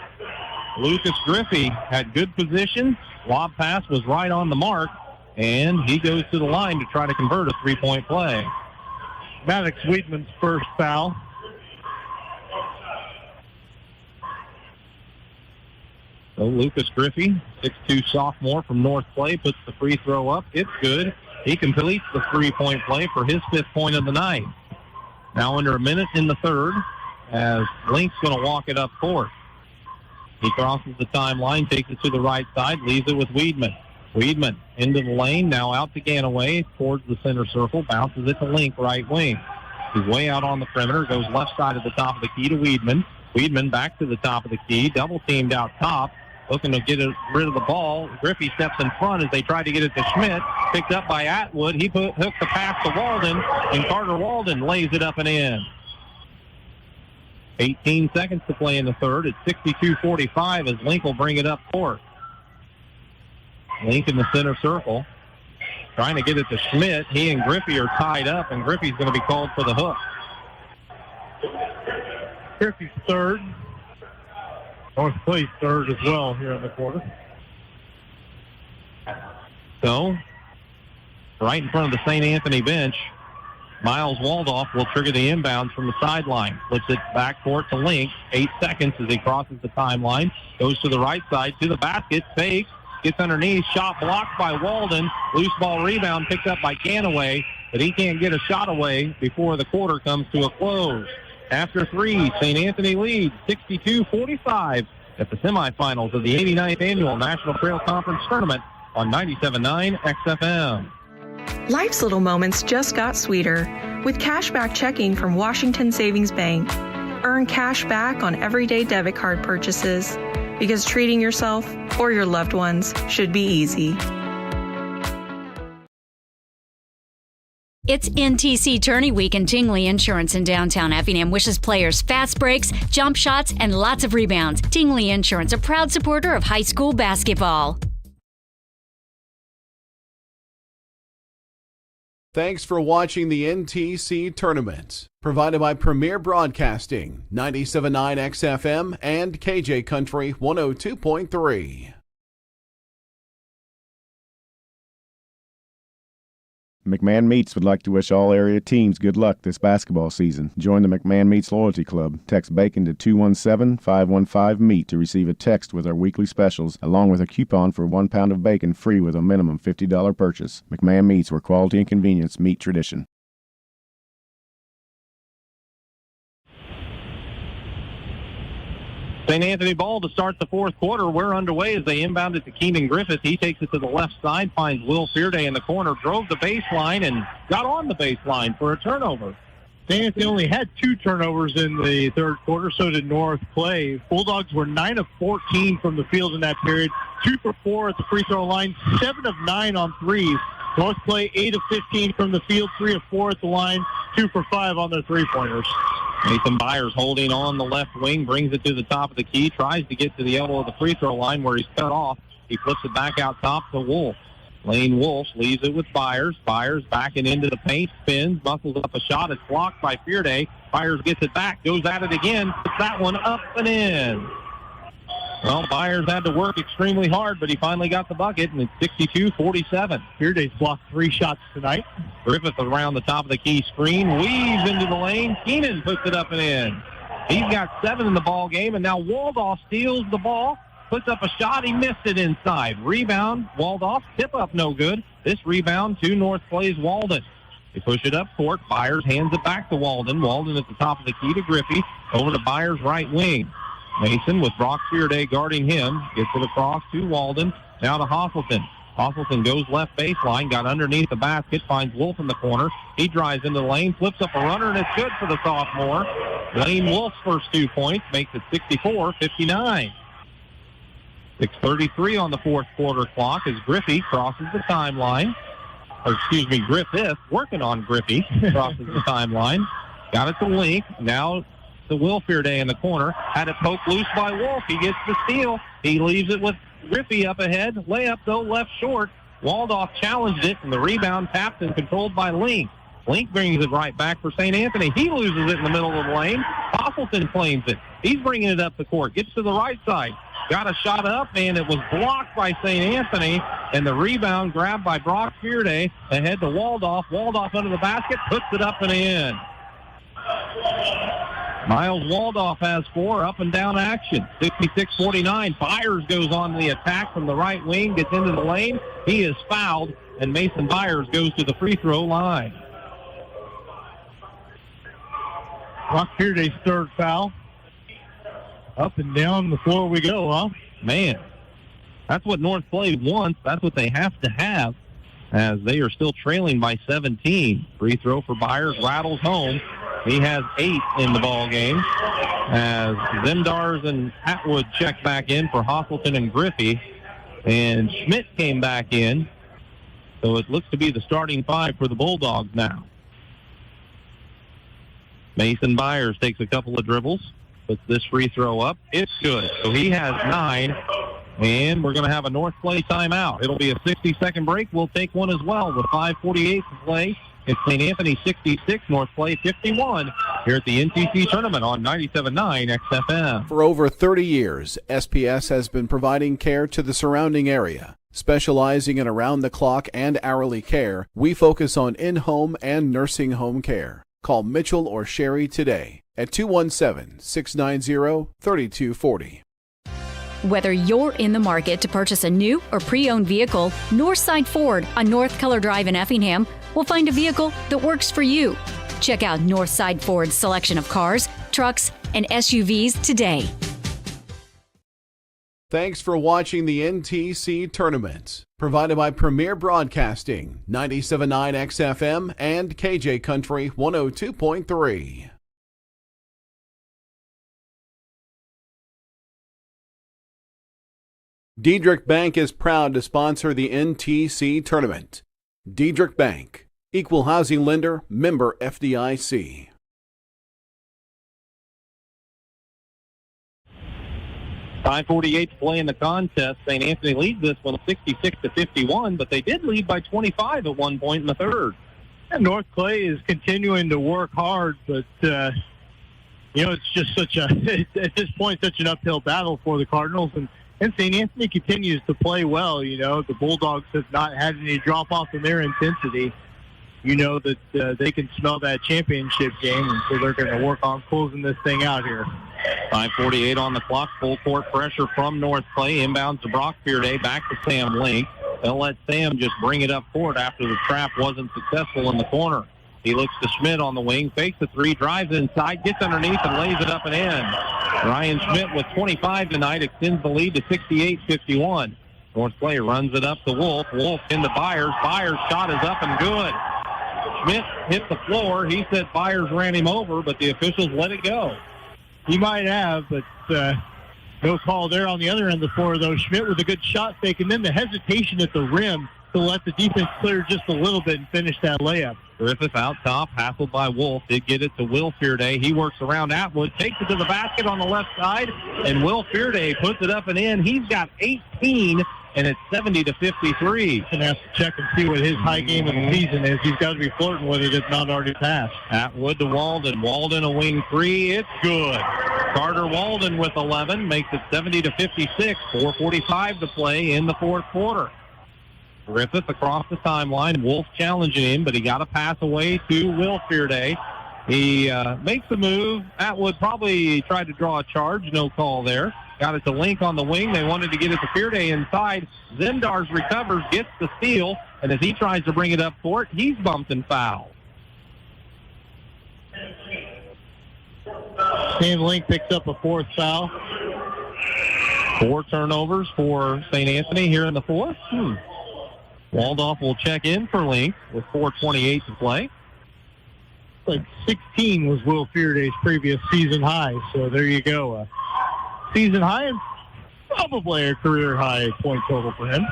Lucas Griffey had good position. Lob pass was right on the mark, and he goes to the line to try to convert a three-point play. Maddox Weedman's first foul. So Lucas Griffey, 6'2 sophomore from North Clay, puts the free throw up. It's good. He completes the three-point play for his 5th point of the night. Now under a minute in the third, as Link's going to walk it up court. He crosses the timeline, takes it to the right side, leaves it with Weedman. Weedman into the lane, now out to Ganaway towards the center circle, bounces it to Link, right wing. He's way out on the perimeter, goes left side at the top of the key to Weedman. Weedman back to the top of the key, double teamed out top, looking to get rid of the ball. Griffey steps in front as they try to get it to Schmidt, picked up by Atwood. He hooks the pass to Walden, and Carter Walden lays it up and in. 18 seconds to play in the third. It's 62-45 as Link will bring it up court. Link in the center circle, trying to get it to Schmidt. He and Griffey are tied up, and Griffey's going to be called for the hook. Griffey's third. North Clay's third as well here in the quarter. So, right in front of the St. Anthony bench, Miles Waldoff will trigger the inbounds from the sideline. Flips it back court to Link. 8 seconds as he crosses the timeline. Goes to the right side to the basket. Fakes. Gets underneath. Shot blocked by Walden. Loose ball rebound picked up by Ganaway. But he can't get a shot away before the quarter comes to a close. After three, St. Anthony leads 62-45 at the semifinals of the 89th Annual National Trail Conference Tournament on 97.9 XFM. Life's little moments just got sweeter with cashback checking from Washington Savings Bank. Earn cash back on everyday debit card purchases because treating yourself or your loved ones should be easy. It's NTC Tourney Week, and Tingley Insurance in downtown Effingham wishes players fast breaks, jump shots, and lots of rebounds. Tingley Insurance, a proud supporter of high school basketball. Thanks for watching the NTC Tournament, provided by Premier Broadcasting, 97.9 XFM and KJ Country 102.3. McMahon Meats would like to wish all area teams good luck this basketball season. Join the McMahon Meats Loyalty Club. Text BACON to 217-515-MEAT to receive a text with our weekly specials, along with a coupon for 1 pound of bacon free with a minimum $50 purchase. McMahon Meats, where quality and convenience meet tradition. St. Anthony ball to start the fourth quarter. We're underway as they inbound it to Keenan Griffith. He takes it to the left side, finds Will Fearday in the corner, drove the baseline, and got on the baseline for a turnover. St. Anthony only had 2 turnovers in the third quarter, so did North Clay. Bulldogs were 9 of 14 from the field in that period, 2 for 4 at the free throw line, 7 of 9 on threes. North Clay 8 of 15 from the field, 3 of 4 at the line, 2 for 5 on their three-pointers. Nathan Byers holding on the left wing, brings it to the top of the key, tries to get to the elbow of the free throw line where he's cut off. He flips it back out top to Wolf. Lane Wolf leaves it with Byers. Byers backing into the paint, spins, muscles up a shot. It's blocked by Fearday. Byers gets it back, goes at it again, puts that one up and in. Well, Byers had to work extremely hard, but he finally got the bucket, and it's 62-47. Fearday's blocked 3 shots tonight. Griffith around the top of the key screen, weaves into the lane. Keenan puts it up and in. He's got 7 in the ball game, and now Waldoff steals the ball, puts up a shot. He missed it inside. Rebound, Waldoff, tip up no good. This rebound to North Clay's Walden. They push it up court. Byers hands it back to Walden. Walden at the top of the key to Griffey. Over to Byers' right wing. Mason with Brock Fearday guarding him. Gets it across to Walden. Now to Hosselton. Hosselton goes left baseline. Got underneath the basket. Finds Wolf in the corner. He drives into the lane. Flips up a runner, and it's good for the sophomore. Lane Wolf's first 2 points makes it 64-59. 6:33 on the fourth quarter clock as Griffey crosses the timeline. Griffith, working on Griffey, crosses the timeline. Got it to Link. Now to Will Fearday in the corner. Had it poked loose by Wolf. He gets the steal. He leaves it with Griffey up ahead. Layup, though, left short. Waldoff challenged it, and the rebound tapped and controlled by Link. Link brings it right back for St. Anthony. He loses it in the middle of the lane. Hosselton claims it. He's bringing it up the court. Gets to the right side. Got a shot up, and it was blocked by St. Anthony. And the rebound grabbed by Brock Fearday ahead to Waldoff. Waldoff under the basket, puts it up and in. Miles Waldoff has 4 up and down action. 66-49. Byers goes on the attack from the right wing, gets into the lane. He is fouled, and Mason Byers goes to the free throw line. Rock Fearday's third foul. Up and down the floor we go, huh? Man, that's what North Clay wants. That's what they have to have, as they are still trailing by 17. Free throw for Byers rattles home. He has 8 in the ball game, as Zendars and Atwood check back in for Hosselton and Griffey, and Schmidt came back in. So it looks to be the starting 5 for the Bulldogs now. Mason Byers takes a couple of dribbles, puts this free throw up. It's good. So he has 9, and we're going to have a North Clay timeout. It'll be a 60-second break. We'll take one as well with 5:48 to play. It's St. Anthony 66, North Clay 51 here at the NTC tournament on 97.9 XFM. For over 30 years, SPS has been providing care to the surrounding area. Specializing in around-the-clock and hourly care, we focus on in-home and nursing home care. Call Mitchell or Sherry today at 217-690-3240. Whether you're in the market to purchase a new or pre-owned vehicle, Northside Ford on North Keller Drive in Effingham will find a vehicle that works for you. Check out Northside Ford's selection of cars, trucks, and SUVs today. Thanks for watching the NTC tournament, provided by Premier Broadcasting, 97.9 XFM and KJ Country 102.3. Diedrich Bank is proud to sponsor the NTC tournament. Diedrich Bank, Equal Housing Lender, member FDIC. .548 to play in the contest. St. Anthony leads this one 66-51, but they did lead by 25 at one point in the third. And North Clay is continuing to work hard, but, it's just at this point, such an uphill battle for the Cardinals. And St. Anthony continues to play well. The Bulldogs have not had any drop-off in their intensity. That they can smell that championship game, and so they're going to work on closing this thing out here. 5:48 on the clock. Full court pressure from North Clay. Inbounds to Brock Fearday. Back to Sam Link. They'll let Sam just bring it up court after the trap wasn't successful in the corner. He looks to Schmidt on the wing. Fakes the 3. Drives inside. Gets underneath and lays it up and in. Ryan Schmidt with 25 tonight extends the lead to 68-51. North Clay runs it up to Wolf. Wolf into Byers. Byers' shot is up and good. Schmidt hit the floor. He said Byers ran him over, but the officials let it go. He might have, but no call there on the other end of the floor, though. Schmidt with a good shot fake, and then the hesitation at the rim to let the defense clear just a little bit and finish that layup. Griffith out top, hassled by Wolf. Did get it to Will Fearday. He works around Atwood, takes it to the basket on the left side, and Will Fearday puts it up and in. He's got 18, and it's 70-53. Gonna have to check and see what his high game of the season is. He's got to be flirting with it if not already passed. Atwood to Walden. Walden a wing 3. It's good. Carter Walden with 11 makes it 70-56. 4:45 to play in the fourth quarter. Griffith across the timeline. Wolf challenging him, but he got a pass away to Will Fearday. He makes the move. Atwood probably tried to draw a charge. No call there. Got it to Link on the wing. They wanted to get it to Fearday inside. Zendars recovers, gets the steal, and as he tries to bring it up court, he's bumped and fouled. Sam Link picks up a fourth foul. 4 turnovers for St. Anthony here in the fourth. Waldorf will check in for Link with 4:28 to play. Like 16 was Will Fearday's previous season high, so there you go. Season high and probably a career high point total for him.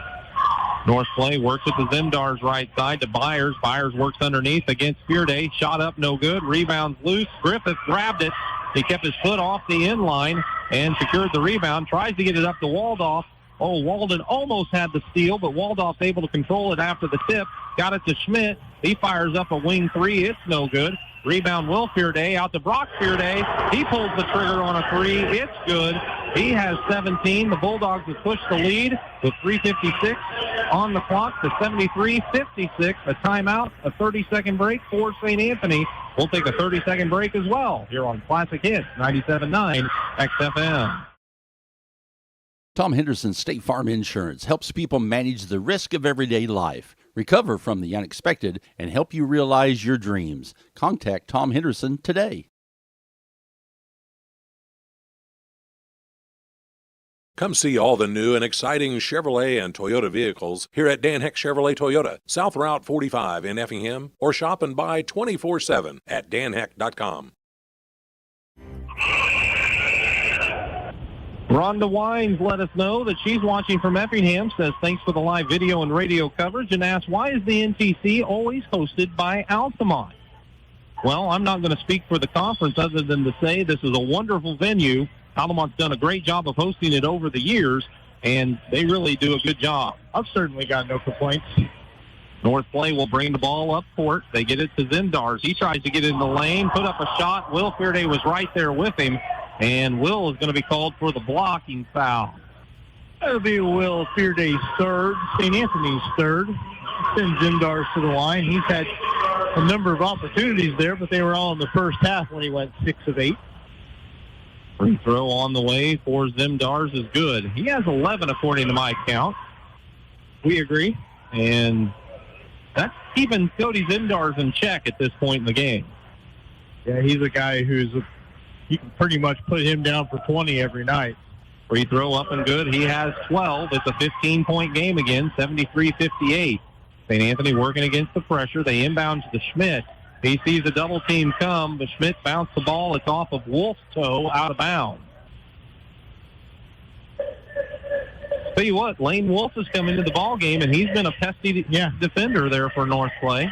North Clay works at the Zendars right side to Byers. Byers works underneath against Fearday. Shot up, no good. Rebounds loose. Griffith grabbed it. He kept his foot off the end line and secured the rebound. Tries to get it up to Waldorf. Oh, Walden almost had the steal, but Waldorf's able to control it after the tip. Got it to Schmidt. He fires up a wing 3. It's no good. Rebound Will Fearday out to Brock Fearday. He pulls the trigger on a 3. It's good. He has 17. The Bulldogs have pushed the lead with 3:56 on the clock to 73-56. A timeout, a 30-second break for St. Anthony. We'll take a 30-second break as well here on Classic Hits 97.9 XFM. Tom Henderson State Farm Insurance helps people manage the risk of everyday life, recover from the unexpected, and help you realize your dreams. Contact Tom Henderson today. Come see all the new and exciting Chevrolet and Toyota vehicles here at Dan Heck Chevrolet Toyota, South Route 45 in Effingham, or shop and buy 24/7 at danheck.com. Rhonda Wines let us know that she's watching from Effingham, says thanks for the live video and radio coverage, and asks, why is the NTC always hosted by Altamont? Well, I'm not going to speak for the conference other than to say this is a wonderful venue. Altamont's done a great job of hosting it over the years, and they really do a good job. I've certainly got no complaints. North Play will bring the ball up court. They get it to Zimdars. He tries to get in the lane, put up a shot. Will Fearday was right there with him, and Will is going to be called for the blocking foul. That'll be Will Fearday's third, St. Anthony's third. Send Zimdars to the line. He's had a number of opportunities there, but they were all in the first half when he went 6 of 8. Free throw on the way for Zimdars is good. He has 11 according to my count. We agree. And that's keeping Cody Zimdars in check at this point in the game. Yeah, he's a guy you can pretty much put him down for 20 every night. Free throw up and good. He has 12. It's a 15-point game again, 73-58. St. Anthony working against the pressure. They inbound to Schmidt. He sees a double team come, but Schmidt bounced the ball. It's off of Wolf's toe, out of bounds. Tell you what, Lane Wolf has come into the ball game, and he's been a pesky defender there for North Clay.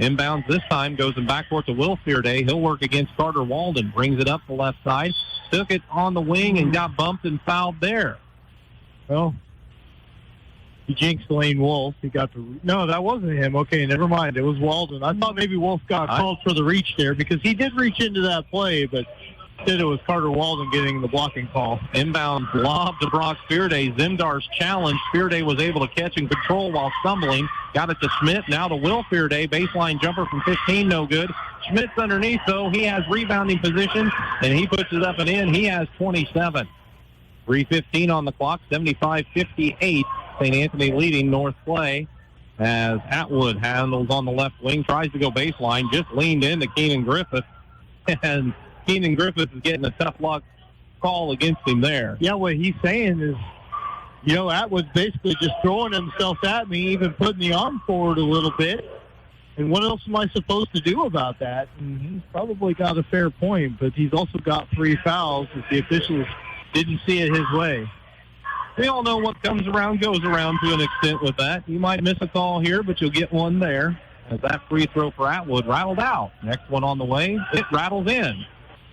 Inbounds this time, goes in backcourt to Will Fearday. He'll work against Carter Walden. Brings it up the left side. Took it on the wing and got bumped and fouled there. Well, he jinxed Lane Wolf. No, that wasn't him. Okay, never mind. It was Walden. I thought maybe Wolf got called for the reach there because he did reach into that play, but instead it was Carter Walden getting the blocking call. Inbound lob to Brock Fearday. Zimdars challenged. Fearday was able to catch and control while stumbling. Got it to Schmidt. Now to Will Fearday. Baseline jumper from 15, no good. Schmidt's underneath, though. He has rebounding position, and he puts it up and in. He has 27. 3:15 on the clock, 75-58. St. Anthony leading North Play as Atwood handles on the left wing, tries to go baseline, just leaned into Keenan Griffith, and Keenan Griffith is getting a tough luck call against him there. Yeah, what he's saying is, Atwood's basically just throwing himself at me, even putting the arm forward a little bit. And what else am I supposed to do about that? And he's probably got a fair point, but he's also got 3 fouls if the officials didn't see it his way. We all know what comes around goes around to an extent with that. You might miss a call here, but you'll get one there. As that free throw for Atwood rattled out. Next one on the way, it rattles in.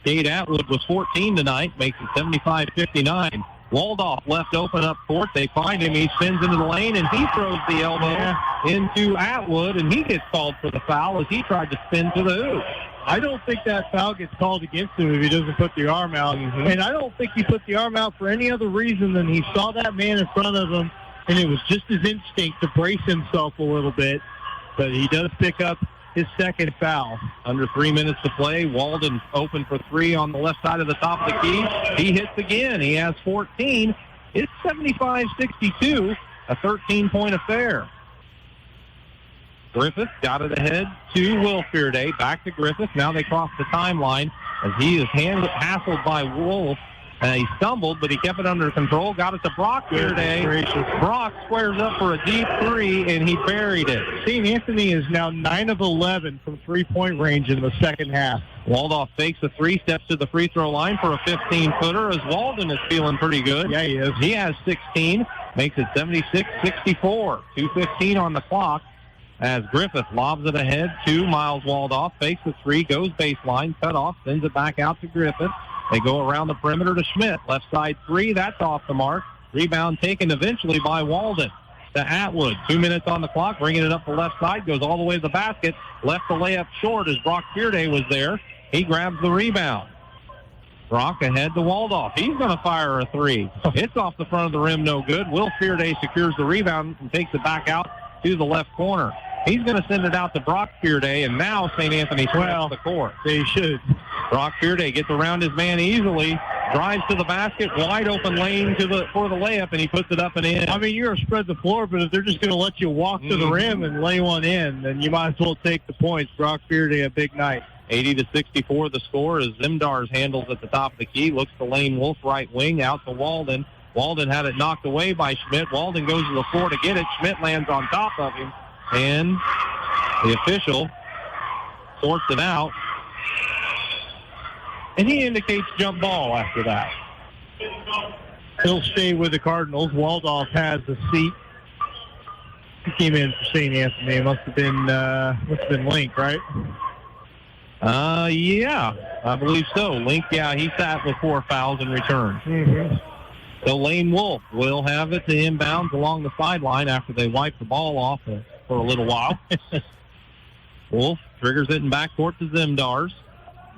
Cade Atwood was 14 tonight, makes it 75-59. Waldorf left open up court. They find him. He spins into the lane, and he throws the elbow into Atwood, and he gets called for the foul as he tried to spin to the hoop. I don't think that foul gets called against him if he doesn't put the arm out. Mm-hmm. And I don't think he put the arm out for any other reason than he saw that man in front of him, and it was just his instinct to brace himself a little bit. But he does pick up his second foul. Under 3 minutes to play. Walden open for 3 on the left side of the top of the key. He hits again. He has 14. It's 75-62, a 13-point affair. Griffith got it ahead to Will Fearday. Back to Griffith. Now they cross the timeline as he is hassled by Wolf. And he stumbled, but he kept it under control. Got it to Brock Fearday. Brock squares up for a deep 3, and he buried it. St. Anthony is now 9 of 11 from three-point range in the second half. Waldorf fakes a 3, steps to the free throw line for a 15-footer as Walden is feeling pretty good. Yeah, he is. He has 16, makes it 76-64. 2:15 on the clock as Griffith lobs it ahead to Miles Waldorf. Fakes the 3, goes baseline, cut off, sends it back out to Griffith. They go around the perimeter to Schmidt. Left side 3, that's off the mark. Rebound taken eventually by Walden to Atwood. 2 minutes on the clock, bringing it up the left side, goes all the way to the basket. Left the layup short as Brock Fearday was there. He grabs the rebound. Brock ahead to Waldorf. He's going to fire a 3. It's off the front of the rim, no good. Will Fearday secures the rebound and takes it back out to the left corner. He's going to send it out to Brock Fearday, and now St. Anthony sweeps the court. They should. Brock Fearday gets around his man easily, drives to the basket, wide open lane for the layup, and he puts it up and in. I mean, you're going to spread the floor, but if they're just going to let you walk to the rim and lay one in, then you might as well take the points. Brock Fearday, a big night. 80-64 the score as Zimdars handles at the top of the key, looks to Lane Wolf right wing, out to Walden. Walden had it knocked away by Schmidt. Walden goes to the floor to get it. Schmidt lands on top of him, and the official sorts it out. And he indicates jump ball after that. He'll stay with the Cardinals. Waldorf has a seat. He came in for St. Anthony. It must have been Link, right? Yeah, I believe so. Link, yeah, he sat with 4 fouls in return. Mm-hmm. So Lane Wolf will have it to inbounds along the sideline after they wipe the ball off for a little while. Wolf triggers it in backcourt to Zemdars.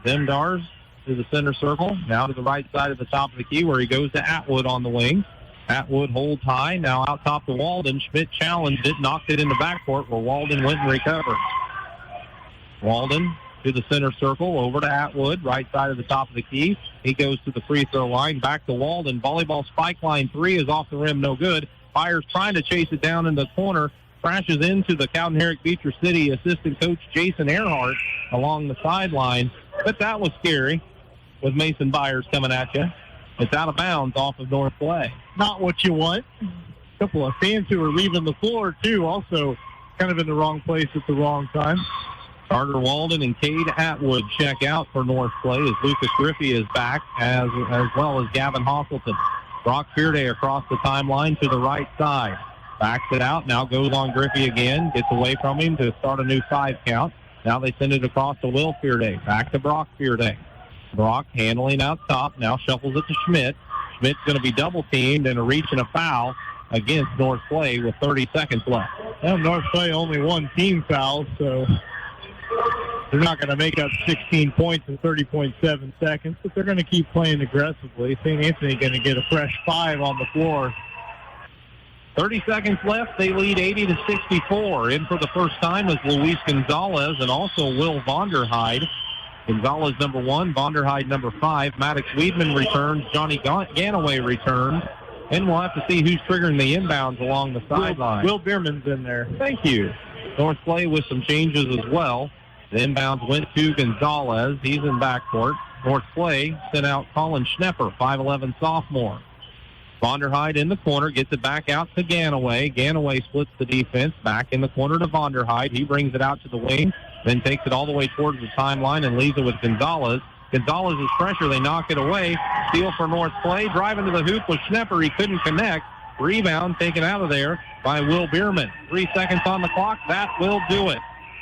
Zemdars to the center circle, now to the right side of the top of the key where he goes to Atwood on the wing. Atwood holds high, now out top to Walden. Schmidt challenged it, knocked it into backcourt where Walden went and recovered. Walden to the center circle, over to Atwood, right side of the top of the key. He goes to the free throw line, back to Walden. Volleyball spike line 3 is off the rim, no good. Fires trying to chase it down in the corner, crashes into the Cowden Herrick Beecher City assistant coach Jason Earhart along the sideline. But that was scary with Mason Byers coming at you. It's out of bounds off of North Play. Not what you want. A couple of fans who are leaving the floor, too, also kind of in the wrong place at the wrong time. Carter Walden and Cade Atwood check out for North Play as Lucas Griffey is back, as well as Gavin Hosselton. Brock Fearday across the timeline to the right side. Backs it out, now goes on Griffey again, gets away from him to start a new 5 count. Now they send it across to Will Fearday, back to Brock Fearday. Brock handling out top, now shuffles it to Schmidt. Schmidt's going to be double-teamed and a reach and a foul against North Play with 30 seconds left. Well, North Play only 1 team foul, so they're not going to make up 16 points in 30.7 seconds, but they're going to keep playing aggressively. St. Anthony going to get a fresh 5 on the floor. 30 seconds left. They lead 80-64. In for the first time is Luis Gonzalez and also Will Vonderhyde. Gonzalez number 1, Vonderhyde number 5. Maddox Weedman returns. Johnny Ganaway returns. And we'll have to see who's triggering the inbounds along the sideline. Will Bierman's in there. Thank you. North Play with some changes as well. The inbounds went to Gonzalez. He's in backcourt. North Play sent out Colin Schnepper, 5'11 sophomore. Vonderhyde in the corner, gets it back out to Ganaway. Ganaway splits the defense, back in the corner to Vonderhyde. He brings it out to the wing, then takes it all the way towards the timeline and leaves it with Gonzalez. Gonzalez's pressure, they knock it away. Steal for North Play, driving to the hoop with Schnepper. He couldn't connect. Rebound taken out of there by Will Bierman. 3 seconds on the clock. That will do it.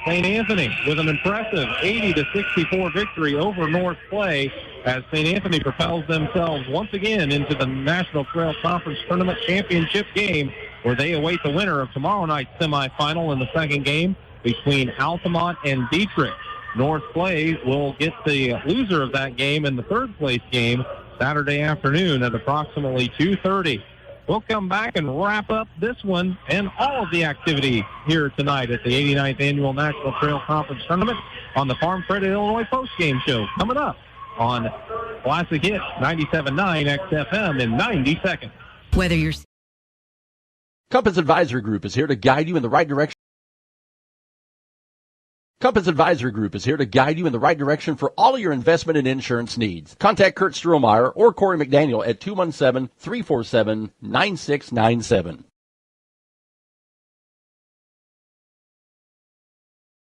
St. Anthony with an impressive 80-64 victory over North Play as St. Anthony propels themselves once again into the National Trail Conference Tournament Championship game, where they await the winner of tomorrow night's semifinal in the second game between Altamont and Dietrich. North Play will get the loser of that game in the third place game Saturday afternoon at approximately 2:30. We'll come back and wrap up this one and all of the activity here tonight at the 89th Annual National Trail Conference Tournament on the Farm Credit Illinois Postgame Show, coming up on Classic Hits 97.9 XFM in 90 seconds. Whether you're Compass Advisory Group is here to guide you in the right direction. Compass Advisory Group is here to guide you in the right direction for all of your investment and insurance needs. Contact Kurt Strohmeyer or Corey McDaniel at 217-347-9697.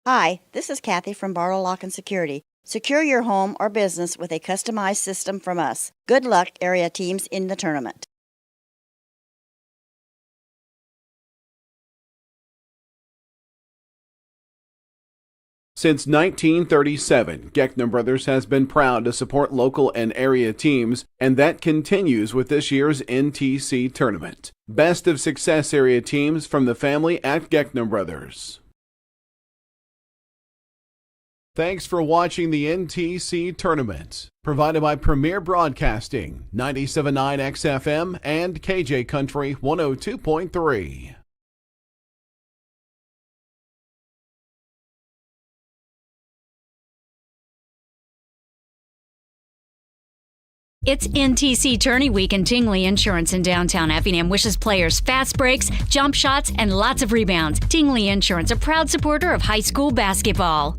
Hi, this is Kathy from Barlow Lock and Security. Secure your home or business with a customized system from us. Good luck, area teams in the tournament. Since 1937, Geckner Brothers has been proud to support local and area teams, and that continues with this year's NTC tournament. Best of success area teams from the family at Geckner Brothers. Thanks for watching the NTC tournament, provided by Premier Broadcasting, 97.9 XFM and KJ Country 102.3. It's NTC Tourney Week, and Tingley Insurance in downtown Effingham wishes players fast breaks, jump shots, and lots of rebounds. Tingley Insurance, a proud supporter of high school basketball.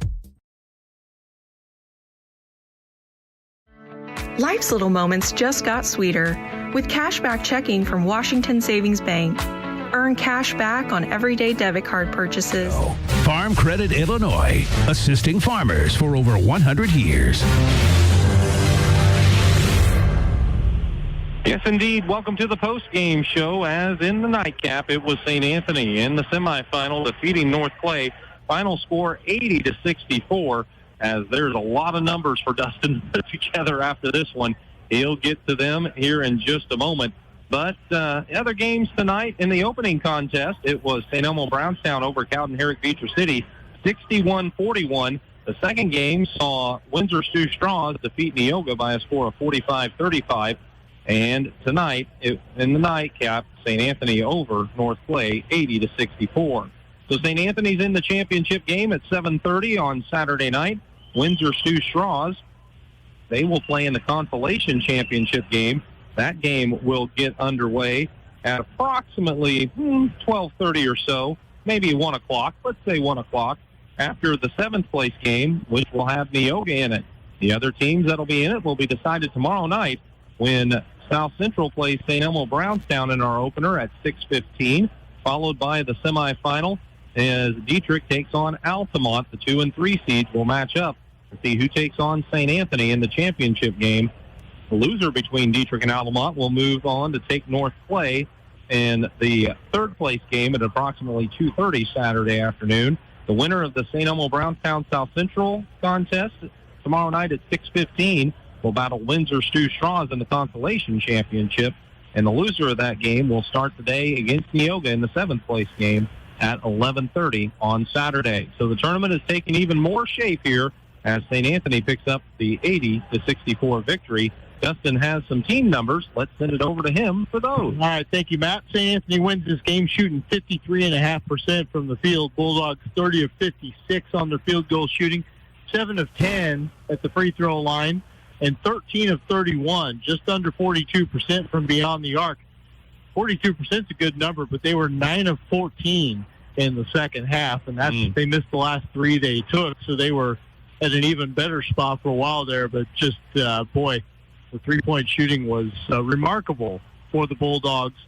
Life's little moments just got sweeter. With cashback checking from Washington Savings Bank. Earn cash back on everyday debit card purchases. Farm Credit Illinois, assisting farmers for over 100 years. Yes, indeed. Welcome to the post-game show. As in the nightcap, it was St. Anthony in the semifinal defeating North Clay. Final score 80-64. As there's a lot of numbers for Dustin to put together after this one. He'll get to them here in just a moment. But other games tonight in the opening contest, it was St. Elmo Brownstown over Cowden Herrick Beecher City, 61-41. The second game saw Windsor Sioux Straws defeat Neoga by a score of 45-35. And tonight, in the nightcap, St. Anthony over North Clay, 80-64. So St. Anthony's in the championship game at 7:30 on Saturday night. Windsor Sioux Straws, they will play in the consolation championship game. That game will get underway at approximately 12:30 or so, maybe 1 o'clock. Let's say 1 o'clock after the seventh place game, which will have Neoga in it. The other teams that'll be in it will be decided tomorrow night when South Central plays St. Elmo Brownstown in our opener at 6:15, followed by the semifinal as Dietrich takes on Altamont. The 2 and 3 seeds will match up to see who takes on St. Anthony in the championship game. The loser between Dietrich and Altamont will move on to take North Clay in the third place game at approximately 2:30 Saturday afternoon. The winner of the St. Elmo Brownstown South Central contest tomorrow night at 6:15 will battle Windsor Sioux Straws in the consolation championship, and the loser of that game will start today against Neoga in the seventh place game at 11:30 on Saturday. So the tournament is taking even more shape here as St. Anthony picks up the 80-64 victory. Dustin has some team numbers. Let's send it over to him for those. All right, thank you, Matt. St. Anthony wins this game shooting 53.5% from the field. Bulldogs 30 of 56 on their field goal shooting, 7 of 10 at the free throw line, and 13 of 31, just under 42% from beyond the arc. 42% is a good number, but they were 9 of 14 in the second half, and that's they missed the last 3 they took, so they were at an even better spot for a while there. But just, boy, the three-point shooting was remarkable for the Bulldogs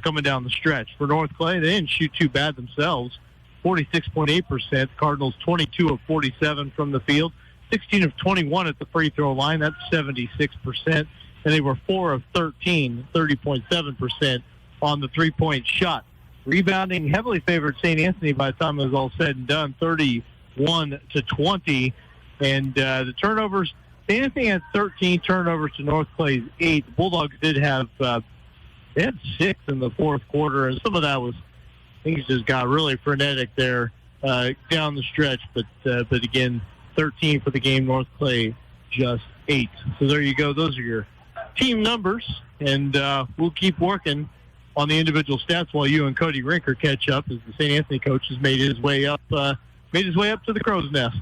coming down the stretch. For North Clay, they didn't shoot too bad themselves, 46.8%. Cardinals 22 of 47 from the field, 16 of 21 at the free throw line. That's 76%. And they were 4 of 13, 30.7% on the three-point shot. Rebounding, heavily favored St. Anthony by the time it was all said and done, 31-20. And the turnovers, St. Anthony had 13 turnovers to North Clay's 8. The Bulldogs did have they had 6 in the fourth quarter, and some of that was things just got really frenetic there down the stretch. But again, 13 for the game. North Clay just 8. So there you go. Those are your team numbers, and we'll keep working on the individual stats while you and Cody Rinker catch up as the St. Anthony coach has made his way up to the Crow's Nest.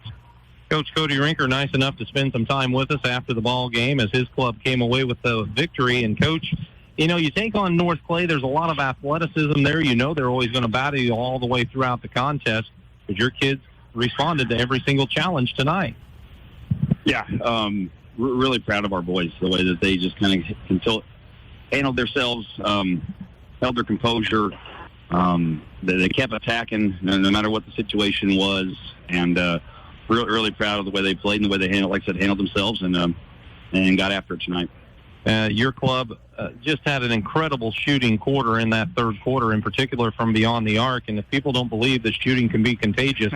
Coach Cody Rinker, nice enough to spend some time with us after the ball game as his club came away with the victory. And, Coach, you know, you take on North Clay, there's a lot of athleticism there. You know they're always going to battle you all the way throughout the contest, but your kids responded to every single challenge tonight. Yeah, we're really proud of our boys, the way that they just kind of handled themselves, held their composure. They kept attacking no matter what the situation was, and really proud of the way they played and the way they handled themselves and got after it tonight. Your club just had an incredible shooting quarter in that third quarter, in particular from beyond the arc. And if people don't believe that shooting can be contagious,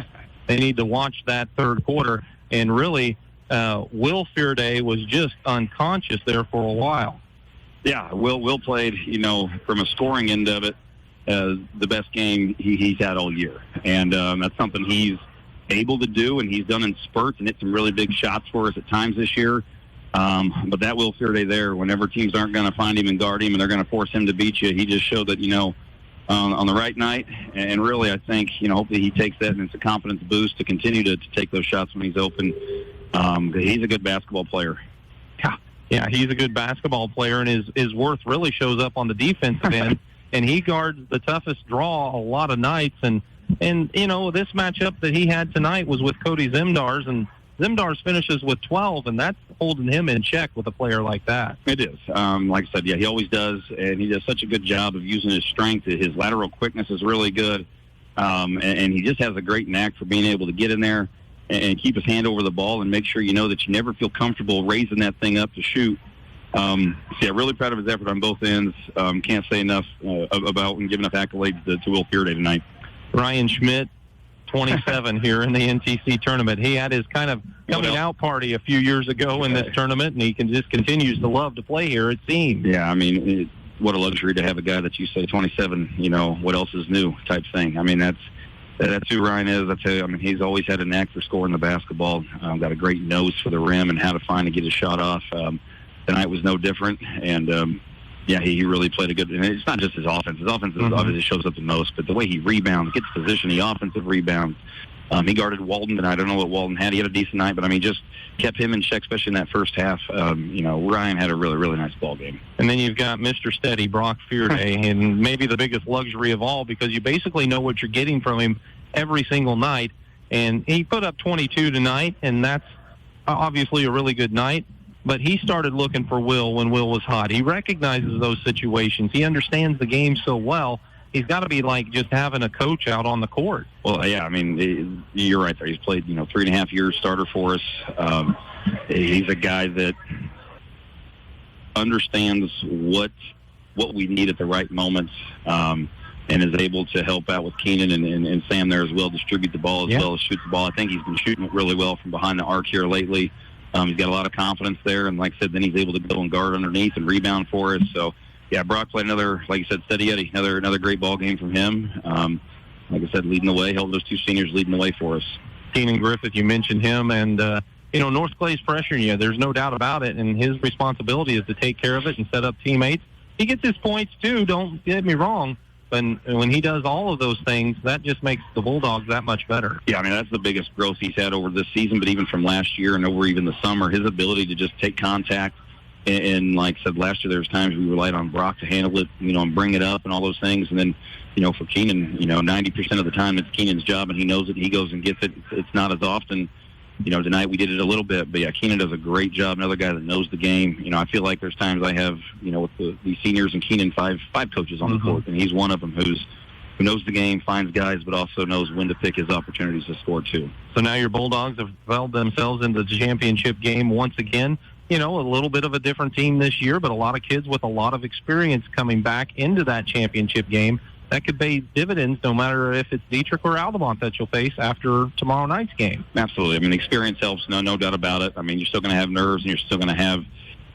they need to watch that third quarter. And really, Will Fearday was just unconscious there for a while. Yeah, Will played, you know, from a scoring end of it, the best game he's had all year. And that's something he's able to do, and he's done in spurts and hit some really big shots for us at times this year. But that Will Fearday there, whenever teams aren't going to find him and guard him and they're going to force him to beat you, he just showed that, you know, on the right night. And really, I think, you know, hopefully he takes that and it's a confidence boost to continue to take those shots when he's open. He's a good basketball player. Yeah, he's a good basketball player, and his worth really shows up on the defensive end. And he guards the toughest draw a lot of nights. And you know, this matchup that he had tonight was with Cody Zemdars, and Zimdar's finishes with 12, and that's holding him in check with a player like that. It is. Like I said, yeah, he always does, and he does such a good job of using his strength. His lateral quickness is really good, and he just has a great knack for being able to get in there and keep his hand over the ball and make sure you know that you never feel comfortable raising that thing up to shoot. So, yeah, really proud of his effort on both ends. Can't say enough about and give enough accolades to Will Fearday tonight. Ryan Schmidt, 27 here in the NTC tournament. He had his kind of coming out party a few years ago in this tournament, and he just continues to love to play here, it seems. Yeah, I mean, what a luxury to have a guy that you say 27, you know, what else is new type thing. I mean, that's who Ryan is. I tell you, I mean, he's always had a knack for scoring the basketball. Got a great nose for the rim and how to find and get his shot off. Tonight was no different, and yeah, he really played a good. And it's not just his offense. His offense obviously shows up the most, but the way he rebounds, gets position, the offensive rebounds. He guarded Walton tonight. I don't know what Walton had. He had a decent night, but I mean, just kept him in check, especially in that first half. You know, Ryan had a really, really nice ball game. And then you've got Mr. Steady, Brock Fearday, and maybe the biggest luxury of all, because you basically know what you're getting from him every single night. And he put up 22 tonight, and that's obviously a really good night. But he started looking for Will when Will was hot. He recognizes those situations. He understands the game so well. He's got to be like just having a coach out on the court. Well, yeah, I mean, you're right there. He's played, 3.5 years starter for us. He's a guy that understands what we need at the right moments, and is able to help out with Keenan and Sam there as well, distribute the ball as well as shoot the ball. I think he's been shooting it really well from behind the arc here lately. He's got a lot of confidence there, and like I said, then he's able to go and guard underneath and rebound for us. So, yeah, Brock played another, like you said, steady Eddie, another great ball game from him. Like I said, leading the way, held those two seniors leading the way for us. Keenan Griffith, you mentioned him, and North Clay's pressuring you. There's no doubt about it, and his responsibility is to take care of it and set up teammates. He gets his points too. Don't get me wrong. And when he does all of those things, that just makes the Bulldogs that much better. Yeah, I mean, that's the biggest growth he's had over this season, but even from last year and over even the summer, his ability to just take contact. And like I said, last year there was times we relied on Brock to handle it, and bring it up and all those things. And then, for Keenan, 90% of the time it's Keenan's job, and he knows it. He goes and gets it. It's not as often. Tonight we did it a little bit, but yeah, Keenan does a great job. Another guy that knows the game. I feel like there's times I have, with the seniors and Keenan, five coaches on the court, and he's one of them who knows the game, finds guys, but also knows when to pick his opportunities to score too. So now your Bulldogs have held themselves into the championship game once again. A little bit of a different team this year, but a lot of kids with a lot of experience coming back into that championship game. That could pay dividends no matter if it's Dietrich or Altamont that you'll face after tomorrow night's game. Absolutely. I mean, experience helps, no doubt about it. I mean, you're still going to have nerves, and you're still going to have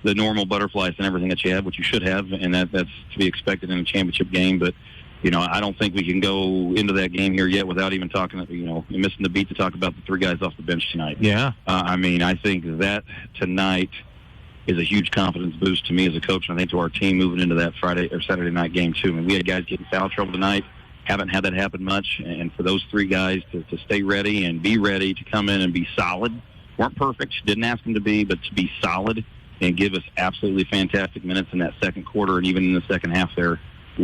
the normal butterflies and everything that you have, which you should have, and that's to be expected in a championship game. But, I don't think we can go into that game here yet without even talking, missing the beat to talk about the three guys off the bench tonight. Yeah. I mean, I think that tonight is a huge confidence boost to me as a coach, and I think to our team moving into that Friday or Saturday night game too. I mean, we had guys getting foul trouble tonight. Haven't had that happen much, and for those three guys to stay ready and be ready to come in and be solid. Weren't perfect, didn't ask them to be, but to be solid and give us absolutely fantastic minutes in that second quarter and even in the second half there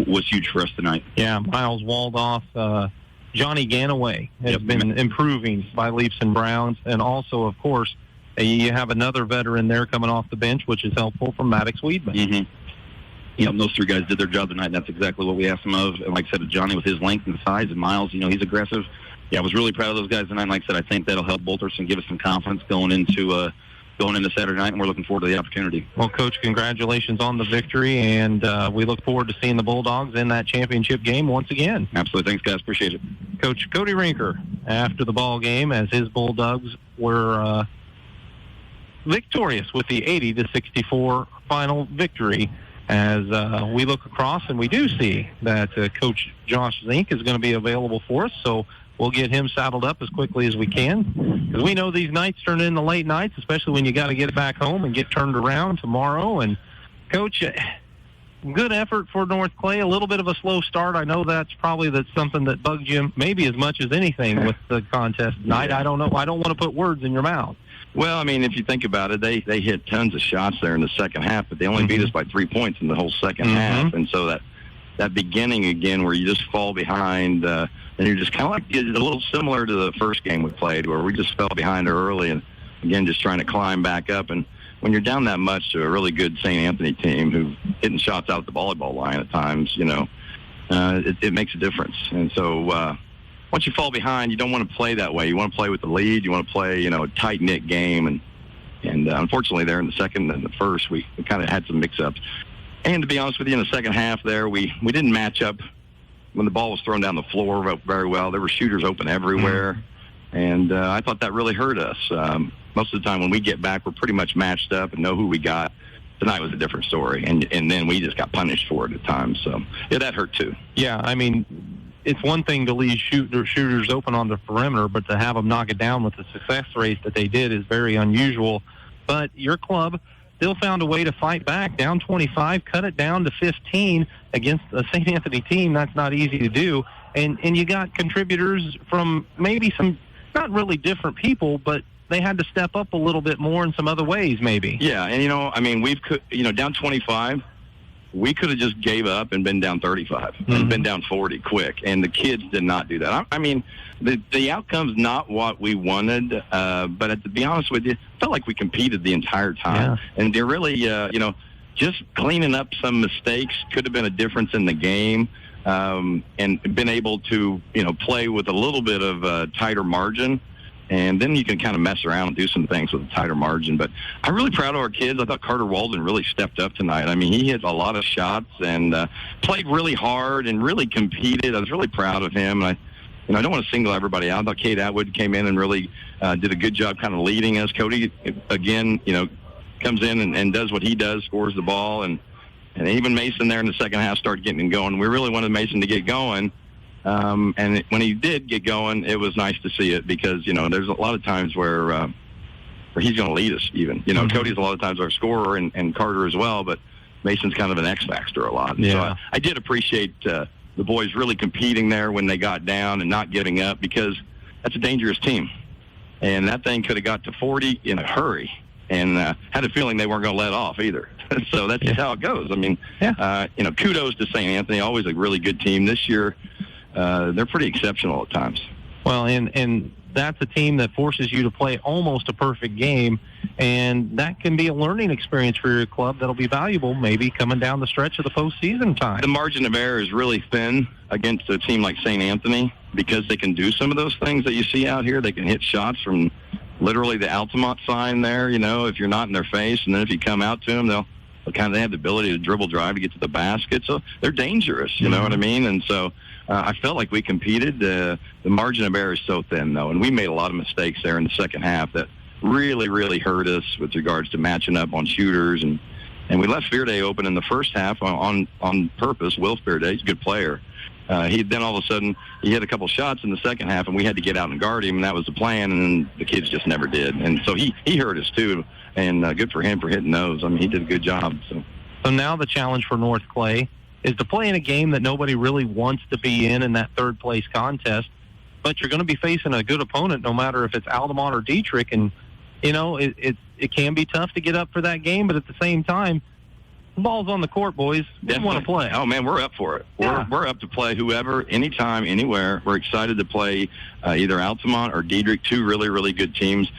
was huge for us tonight. Yeah, Miles Waldoff, Johnny Ganaway has been improving by leaps and bounds, and also, of course, you have another veteran there coming off the bench, which is helpful from Maddox Weedman. Those three guys did their job tonight, and that's exactly what we asked them of. And like I said, Johnny with his length and size, and Miles, he's aggressive. Yeah, I was really proud of those guys tonight. And like I said, I think that'll help Bolterson give us some confidence going into Saturday night, and we're looking forward to the opportunity. Well, Coach, congratulations on the victory, and we look forward to seeing the Bulldogs in that championship game once again. Absolutely. Thanks, guys. Appreciate it. Coach Cody Rinker, after the ball game, as his Bulldogs were victorious with the 80-64 final victory, as we look across and we do see that Coach Josh Zink is going to be available for us, so we'll get him saddled up as quickly as we can, because we know these nights turn into late nights, especially when you got to get back home and get turned around tomorrow. And Coach, good effort for North Clay, a little bit of a slow start. I know that's something that bugged you maybe as much as anything with the contest tonight. I don't know. I don't want to put words in your mouth. Well, I mean, if you think about it, they hit tons of shots there in the second half, but they only beat us by 3 points in the whole second half. And so that beginning again where you just fall behind, and you're just kind of like a little similar to the first game we played where we just fell behind early. And again, just trying to climb back up. And when you're down that much to a really good St. Anthony team who's hitting shots out at the volleyball line at times, it makes a difference. And so once you fall behind, you don't want to play that way. You want to play with the lead. You want to play, a tight-knit game. And unfortunately, there in the second and the first, we kind of had some mix-ups. And to be honest with you, in the second half there, we didn't match up when the ball was thrown down the floor very well. There were shooters open everywhere. And I thought that really hurt us. Most of the time when we get back, we're pretty much matched up and know who we got. Tonight was a different story. And then we just got punished for it at times. So, yeah, that hurt too. Yeah, I mean, it's one thing to leave shooters open on the perimeter, but to have them knock it down with the success rate that they did is very unusual. But your club still found a way to fight back, down 25, cut it down to 15 against a St. Anthony team. That's not easy to do. And you got contributors from maybe some not really different people, but they had to step up a little bit more in some other ways maybe. Yeah, and, down 25, we could have just gave up and been down 35 and been down 40 quick, and the kids did not do that. I mean, the outcome's not what we wanted, but to be honest with you, I felt like we competed the entire time. Yeah. And they're really, just cleaning up some mistakes could have been a difference in the game, and been able to, play with a little bit of a tighter margin. And then you can kind of mess around and do some things with a tighter margin. But I'm really proud of our kids. I thought Carter Walden really stepped up tonight. I mean, he hit a lot of shots and played really hard and really competed. I was really proud of him. And I don't want to single everybody out. I thought Kate Atwood came in and really did a good job kind of leading us. Cody, again, comes in and does what he does, scores the ball. And even Mason there in the second half started getting going. We really wanted Mason to get going. And when he did get going, it was nice to see it because, there's a lot of times where he's going to lead us even. Cody's a lot of times our scorer and Carter as well, but Mason's kind of an X factor a lot. And so I did appreciate the boys really competing there when they got down and not giving up because that's a dangerous team. And that thing could have got to 40 in a hurry and had a feeling they weren't going to let off either. So that's just how it goes. I mean, kudos to St. Anthony, always a really good team. This year, they're pretty exceptional at times. Well, and that's a team that forces you to play almost a perfect game, and that can be a learning experience for your club that'll be valuable maybe coming down the stretch of the postseason time. The margin of error is really thin against a team like St. Anthony because they can do some of those things that you see out here. They can hit shots from literally the Altamont sign there, if you're not in their face, and then if you come out to them, they'll kind of have the ability to dribble drive to get to the basket. So they're dangerous, you know what I mean? And so I felt like we competed. The margin of error is so thin, though, and we made a lot of mistakes there in the second half that really, really hurt us with regards to matching up on shooters. And we left Fearday open in the first half on purpose. Will Fearday, he's a good player. Then all of a sudden he hit a couple shots in the second half, and we had to get out and guard him, and that was the plan, and the kids just never did. And so he hurt us, too, and good for him for hitting those. I mean, he did a good job. So now the challenge for North Clay is to play in a game that nobody really wants to be in that third-place contest, but you're going to be facing a good opponent no matter if it's Altamont or Dietrich, and, it can be tough to get up for that game, but at the same time, the ball's on the court, boys. We want to play. Oh, man, we're up for it. Yeah. We're up to play whoever, anytime, anywhere. We're excited to play either Altamont or Dietrich, two really, really good teams.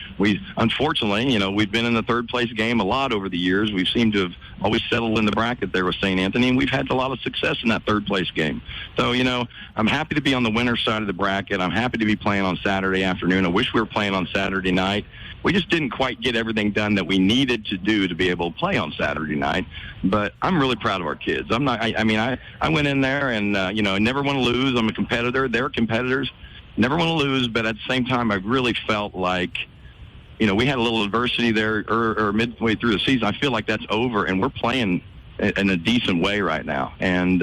Unfortunately, we've been in the third-place game a lot over the years. We seem to have always settled in the bracket there with St. Anthony, and we've had a lot of success in that third-place game. So, I'm happy to be on the winner's side of the bracket. I'm happy to be playing on Saturday afternoon. I wish we were playing on Saturday night. We just didn't quite get everything done that we needed to do to be able to play on Saturday night. But I'm really proud of our kids. I went in there and, I never want to lose. I'm a competitor. They're competitors. Never want to lose, but at the same time, I really felt like, we had a little adversity there or midway through the season. I feel like that's over, and we're playing in a decent way right now. And,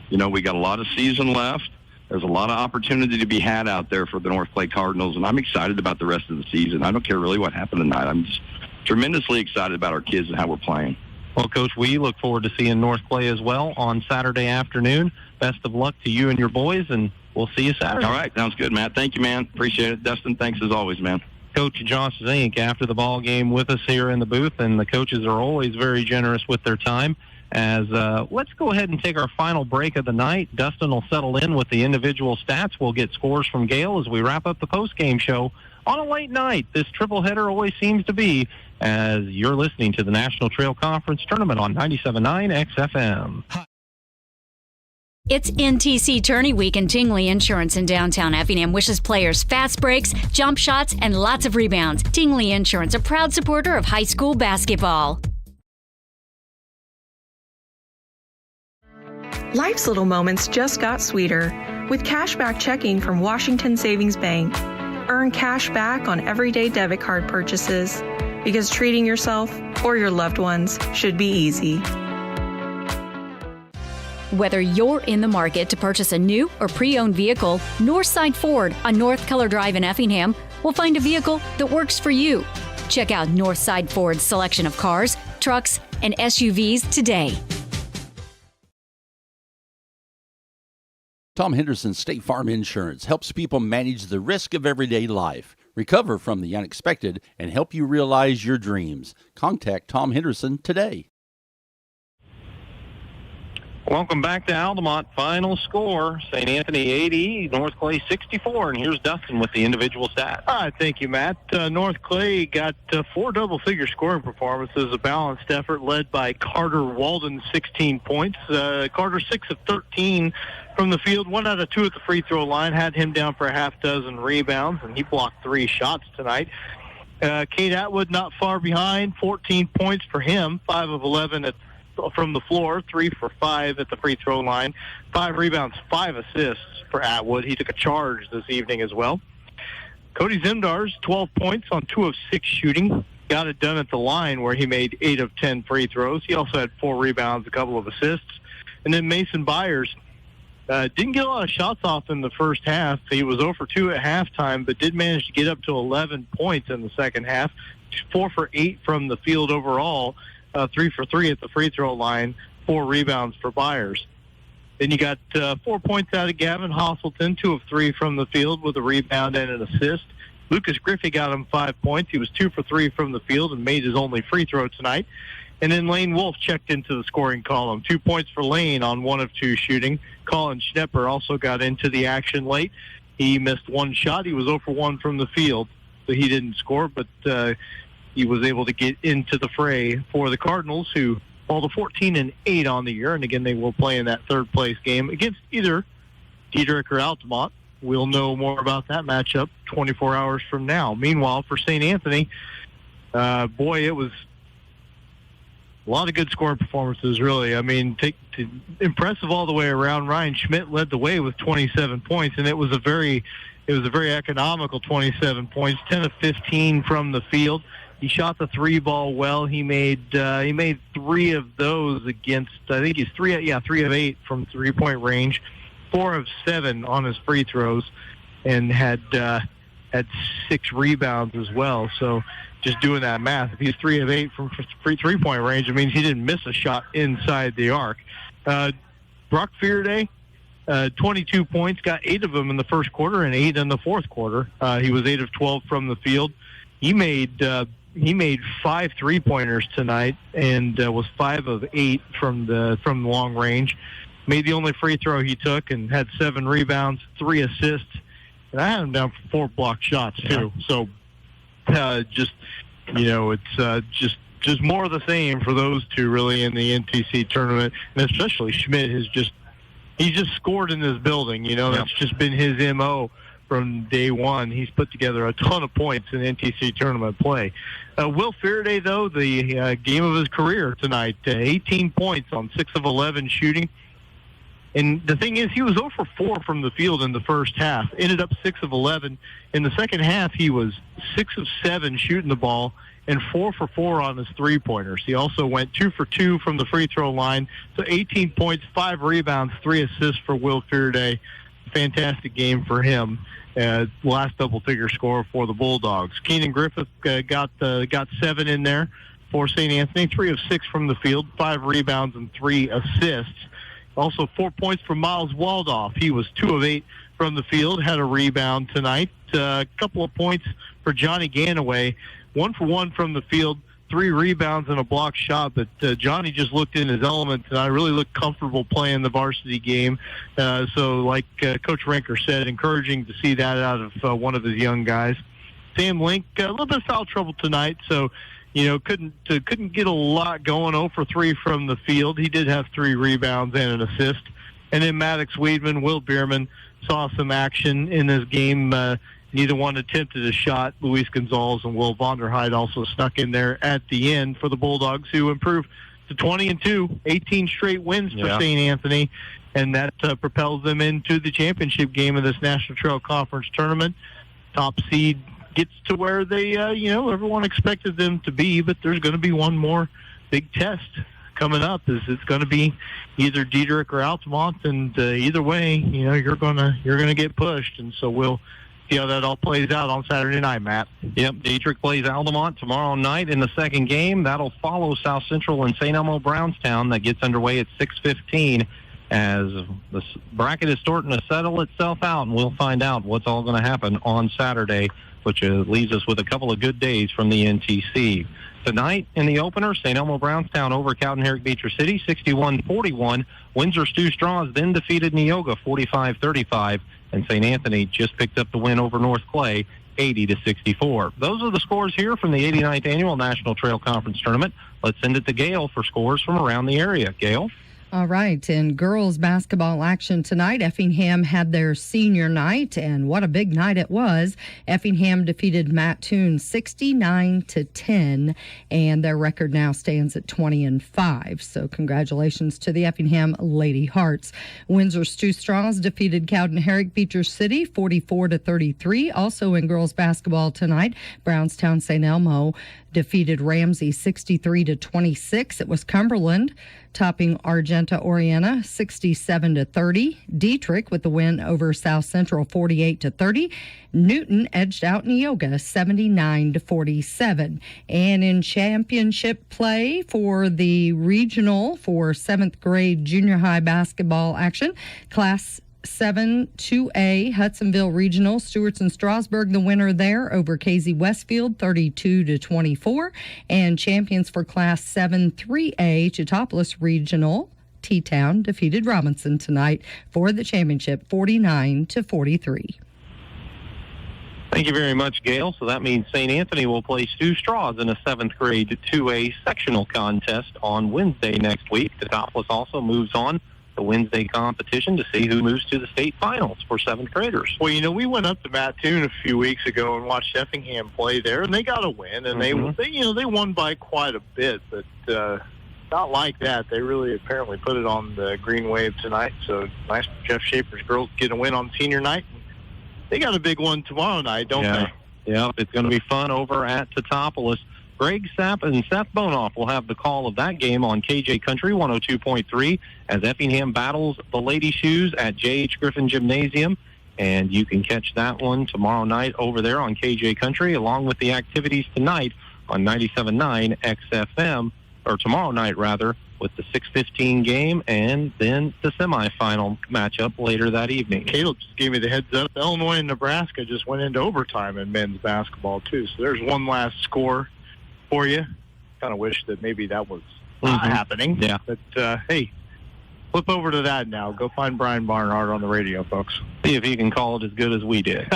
we got a lot of season left. There's a lot of opportunity to be had out there for the North Clay Cardinals, and I'm excited about the rest of the season. I don't care really what happened tonight. I'm just tremendously excited about our kids and how we're playing. Well, Coach, we look forward to seeing North Clay as well on Saturday afternoon. Best of luck to you and your boys, and we'll see you Saturday. All right. Sounds good, Matt. Thank you, man. Appreciate it. Dustin, thanks as always, man. Coach Josh Zink after the ball game with us here in the booth, and the coaches are always very generous with their time. As let's go ahead and take our final break of the night. Dustin will settle in with the individual stats. We'll get scores from Gail as we wrap up the postgame show on a late night. This triple header always seems to be, as you're listening to the National Trail Conference Tournament on 97.9 XFM. It's NTC Tourney Week, and Tingley Insurance in downtown Effingham wishes players fast breaks, jump shots, and lots of rebounds. Tingley Insurance, a proud supporter of high school basketball. Life's little moments just got sweeter with cashback checking from Washington Savings Bank. Earn cash back on everyday debit card purchases because treating yourself or your loved ones should be easy. Whether you're in the market to purchase a new or pre-owned vehicle, Northside Ford on North Keller Drive in Effingham will find a vehicle that works for you. Check out Northside Ford's selection of cars, trucks, and SUVs today. Tom Henderson State Farm Insurance helps people manage the risk of everyday life, recover from the unexpected, and help you realize your dreams. Contact Tom Henderson today. Welcome back to Altamont. Final score, St. Anthony 80, North Clay 64. And here's Dustin with the individual stats. All right, thank you, Matt. North Clay got 4 double-figure scoring performances, a balanced effort led by Carter Walden, 16 points. Carter 6 of 13 from the field, 1 out of 2 at the free throw line, had him down for a half dozen rebounds, and he blocked 3 shots tonight. Cade Atwood not far behind, 14 points for him, 5 of 11 from the floor, 3 for 5 at the free throw line, 5 rebounds, 5 assists for Atwood. He took a charge this evening as well. Cody Zimdars, 12 points on 2 of 6 shooting. Got it done at the line where he made 8 of 10 free throws. He also had 4 rebounds, a couple of assists. And then Mason Byers didn't get a lot of shots off in the first half. He was 0 for 2 at halftime, but did manage to get up to 11 points in the second half. 4 for 8 from the field overall. 3 for 3 at the free throw line, 4 rebounds for Byers. Then you got 4 points out of Gavin Hosselton, 2 of 3 from the field with a rebound and an assist. Lucas Griffey got him 5 points. He was 2 for 3 from the field and made his only free throw tonight. And then Lane Wolf checked into the scoring column. 2 points for Lane on 1 of 2 shooting. Colin Schnepper also got into the action late. He missed 1 shot. He was 0 for 1 from the field, so he didn't score, but he was able to get into the fray for the Cardinals, who fall to 14-8 on the year. And again, they will play in that third-place game against either Diedrich or Altamont. We'll know more about that matchup 24 hours from now. Meanwhile, for St. Anthony, it was a lot of good scoring performances, really. I mean, impressive all the way around. Ryan Schmidt led the way with 27 points, and it was a very economical 27 points, 10 of 15 from the field. He shot the 3 ball well. He made 3 of those against, I think he's 3 of 8 from 3-point range, 4 of 7 on his free throws, and had 6 rebounds as well. So just doing that math, if he's 3 of 8 from 3-point range, it means he didn't miss a shot inside the arc. Brock Fearday, 22 points, got 8 of them in the first quarter and 8 in the fourth quarter. He was 8 of 12 from the field. He made 5 3-pointers tonight and was 5 of 8 from long range. Made the only free throw he took and had 7 rebounds, 3 assists. And I had him down for 4 blocked shots too. Yeah. So it's just more of the same for those two really in the NTC tournament, and especially Schmidt he's just scored in this building. That's just been his MO from day one. He's put together a ton of points in NTC tournament play. Will Fearday, though, the game of his career tonight, 18 points on 6 of 11 shooting. And the thing is, he was 0 for 4 from the field in the first half, ended up 6 of 11. In the second half, he was 6 of 7 shooting the ball and 4 for 4 on his 3-pointers. He also went 2 for 2 from the free throw line. So 18 points, 5 rebounds, 3 assists for Will Fearday. Fantastic game for him. Last double-figure score for the Bulldogs. Keenan Griffith got 7 in there for St. Anthony, 3 of 6 from the field, 5 rebounds and 3 assists. Also 4 points for Miles Waldoff. He was 2 of 8 from the field, had a rebound tonight. A couple of points for Johnny Ganaway, 1 for 1 from the field, 3 rebounds and a block shot, but Johnny just looked in his element, and I really looked comfortable playing the varsity game. So like Coach Ranker said, encouraging to see that out of one of his young guys. Sam Link, a little bit of foul trouble tonight, so couldn't get a lot going. 0 for 3 from the field. He did have 3 rebounds and an assist. And then Maddox Weedman, Will Bierman saw some action in this game. Neither one attempted a shot. Luis Gonzalez and Will Vonderheid also snuck in there at the end for the Bulldogs, who improved to 20-2, 18 straight wins for St. Anthony, and that propels them into the championship game of this National Trail Conference tournament. Top seed gets to where they, everyone expected them to be, but there's going to be one more big test coming up. It's going to be either Diedrich or Altamont, and either way, you're gonna get pushed, and so we'll see how that all plays out on Saturday night, Matt. Yep, Diedrich plays Altamont tomorrow night in the second game. That'll follow South Central and St. Elmo Brownstown. That gets underway at 6:15. As the bracket is starting to settle itself out, and we'll find out what's all going to happen on Saturday, which leaves us with a couple of good days from the NTC. Tonight in the opener, St. Elmo Brownstown over Cowden Herrick Beecher City, 61-41. Windsor Stew Straws then defeated Neoga 45-35, and St. Anthony just picked up the win over North Clay 80-64. Those are the scores here from the 89th Annual National Trail Conference Tournament. Let's send it to Gail for scores from around the area. Gail? All right, in girls basketball action tonight, Effingham had their senior night, and what a big night it was. Effingham defeated Mattoon 69-10, and their record now stands at 20-5. So congratulations to the Effingham Lady Hearts. Windsor Stew Straws defeated Cowden Herrick Beecher City 44-33. Also in girls basketball tonight, Brownstown St. Elmo defeated Ramsey 63-26. It was Cumberland topping Argenta Oriana 67-30. Dietrich with the win over South Central 48-30. Newton edged out Neoga 79-47. And in championship play for the regional for 7th grade junior high basketball action, Class 7 2A Hudsonville Regional, Stewarts and Strasburg the winner there over KZ Westfield 32-24, and champions for Class 7 3A Chitopolis Regional, T-Town defeated Robinson tonight for the championship 49-43. Thank you very much, Gail. So that means St. Anthony will play Stew Straws in a 7th grade 2A sectional contest on Wednesday next week. Chitopolis also moves on the Wednesday competition to see who moves to the state finals for 7th graders. Well, we went up to Mattoon a few weeks ago and watched Effingham play there, and they got a win, and they won by quite a bit, but not like that. They really apparently put it on the green wave tonight. So nice for Jeff Schaefer's girls get a win on senior night. They got a big one tomorrow night, don't they? Yeah, it's going to be fun over at Chitopolis. Greg Sapp and Seth Bonoff will have the call of that game on KJ Country 102.3 as Effingham battles the Lady Shoes at J.H. Griffin Gymnasium. And you can catch that one tomorrow night over there on KJ Country, along with the activities tonight on 97.9 XFM, or tomorrow night, rather, with the 6:15 game and then the semifinal matchup later that evening. Caleb just gave me the heads up. Illinois and Nebraska just went into overtime in men's basketball, too. So there's one last score for you. Kind of wish that maybe that was not happening. Yeah. But, hey, flip over to that now. Go find Brian Barnhart on the radio, folks. See if he can call it as good as we did.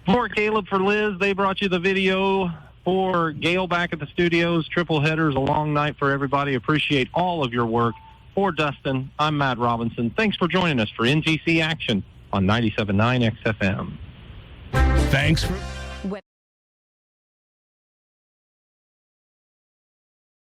For Caleb, for Liz, they brought you the video. For Gail back at the studios, triple headers, a long night for everybody. Appreciate all of your work. For Dustin, I'm Matt Robinson. Thanks for joining us for NTC Action on 97.9 XFM. Thanks for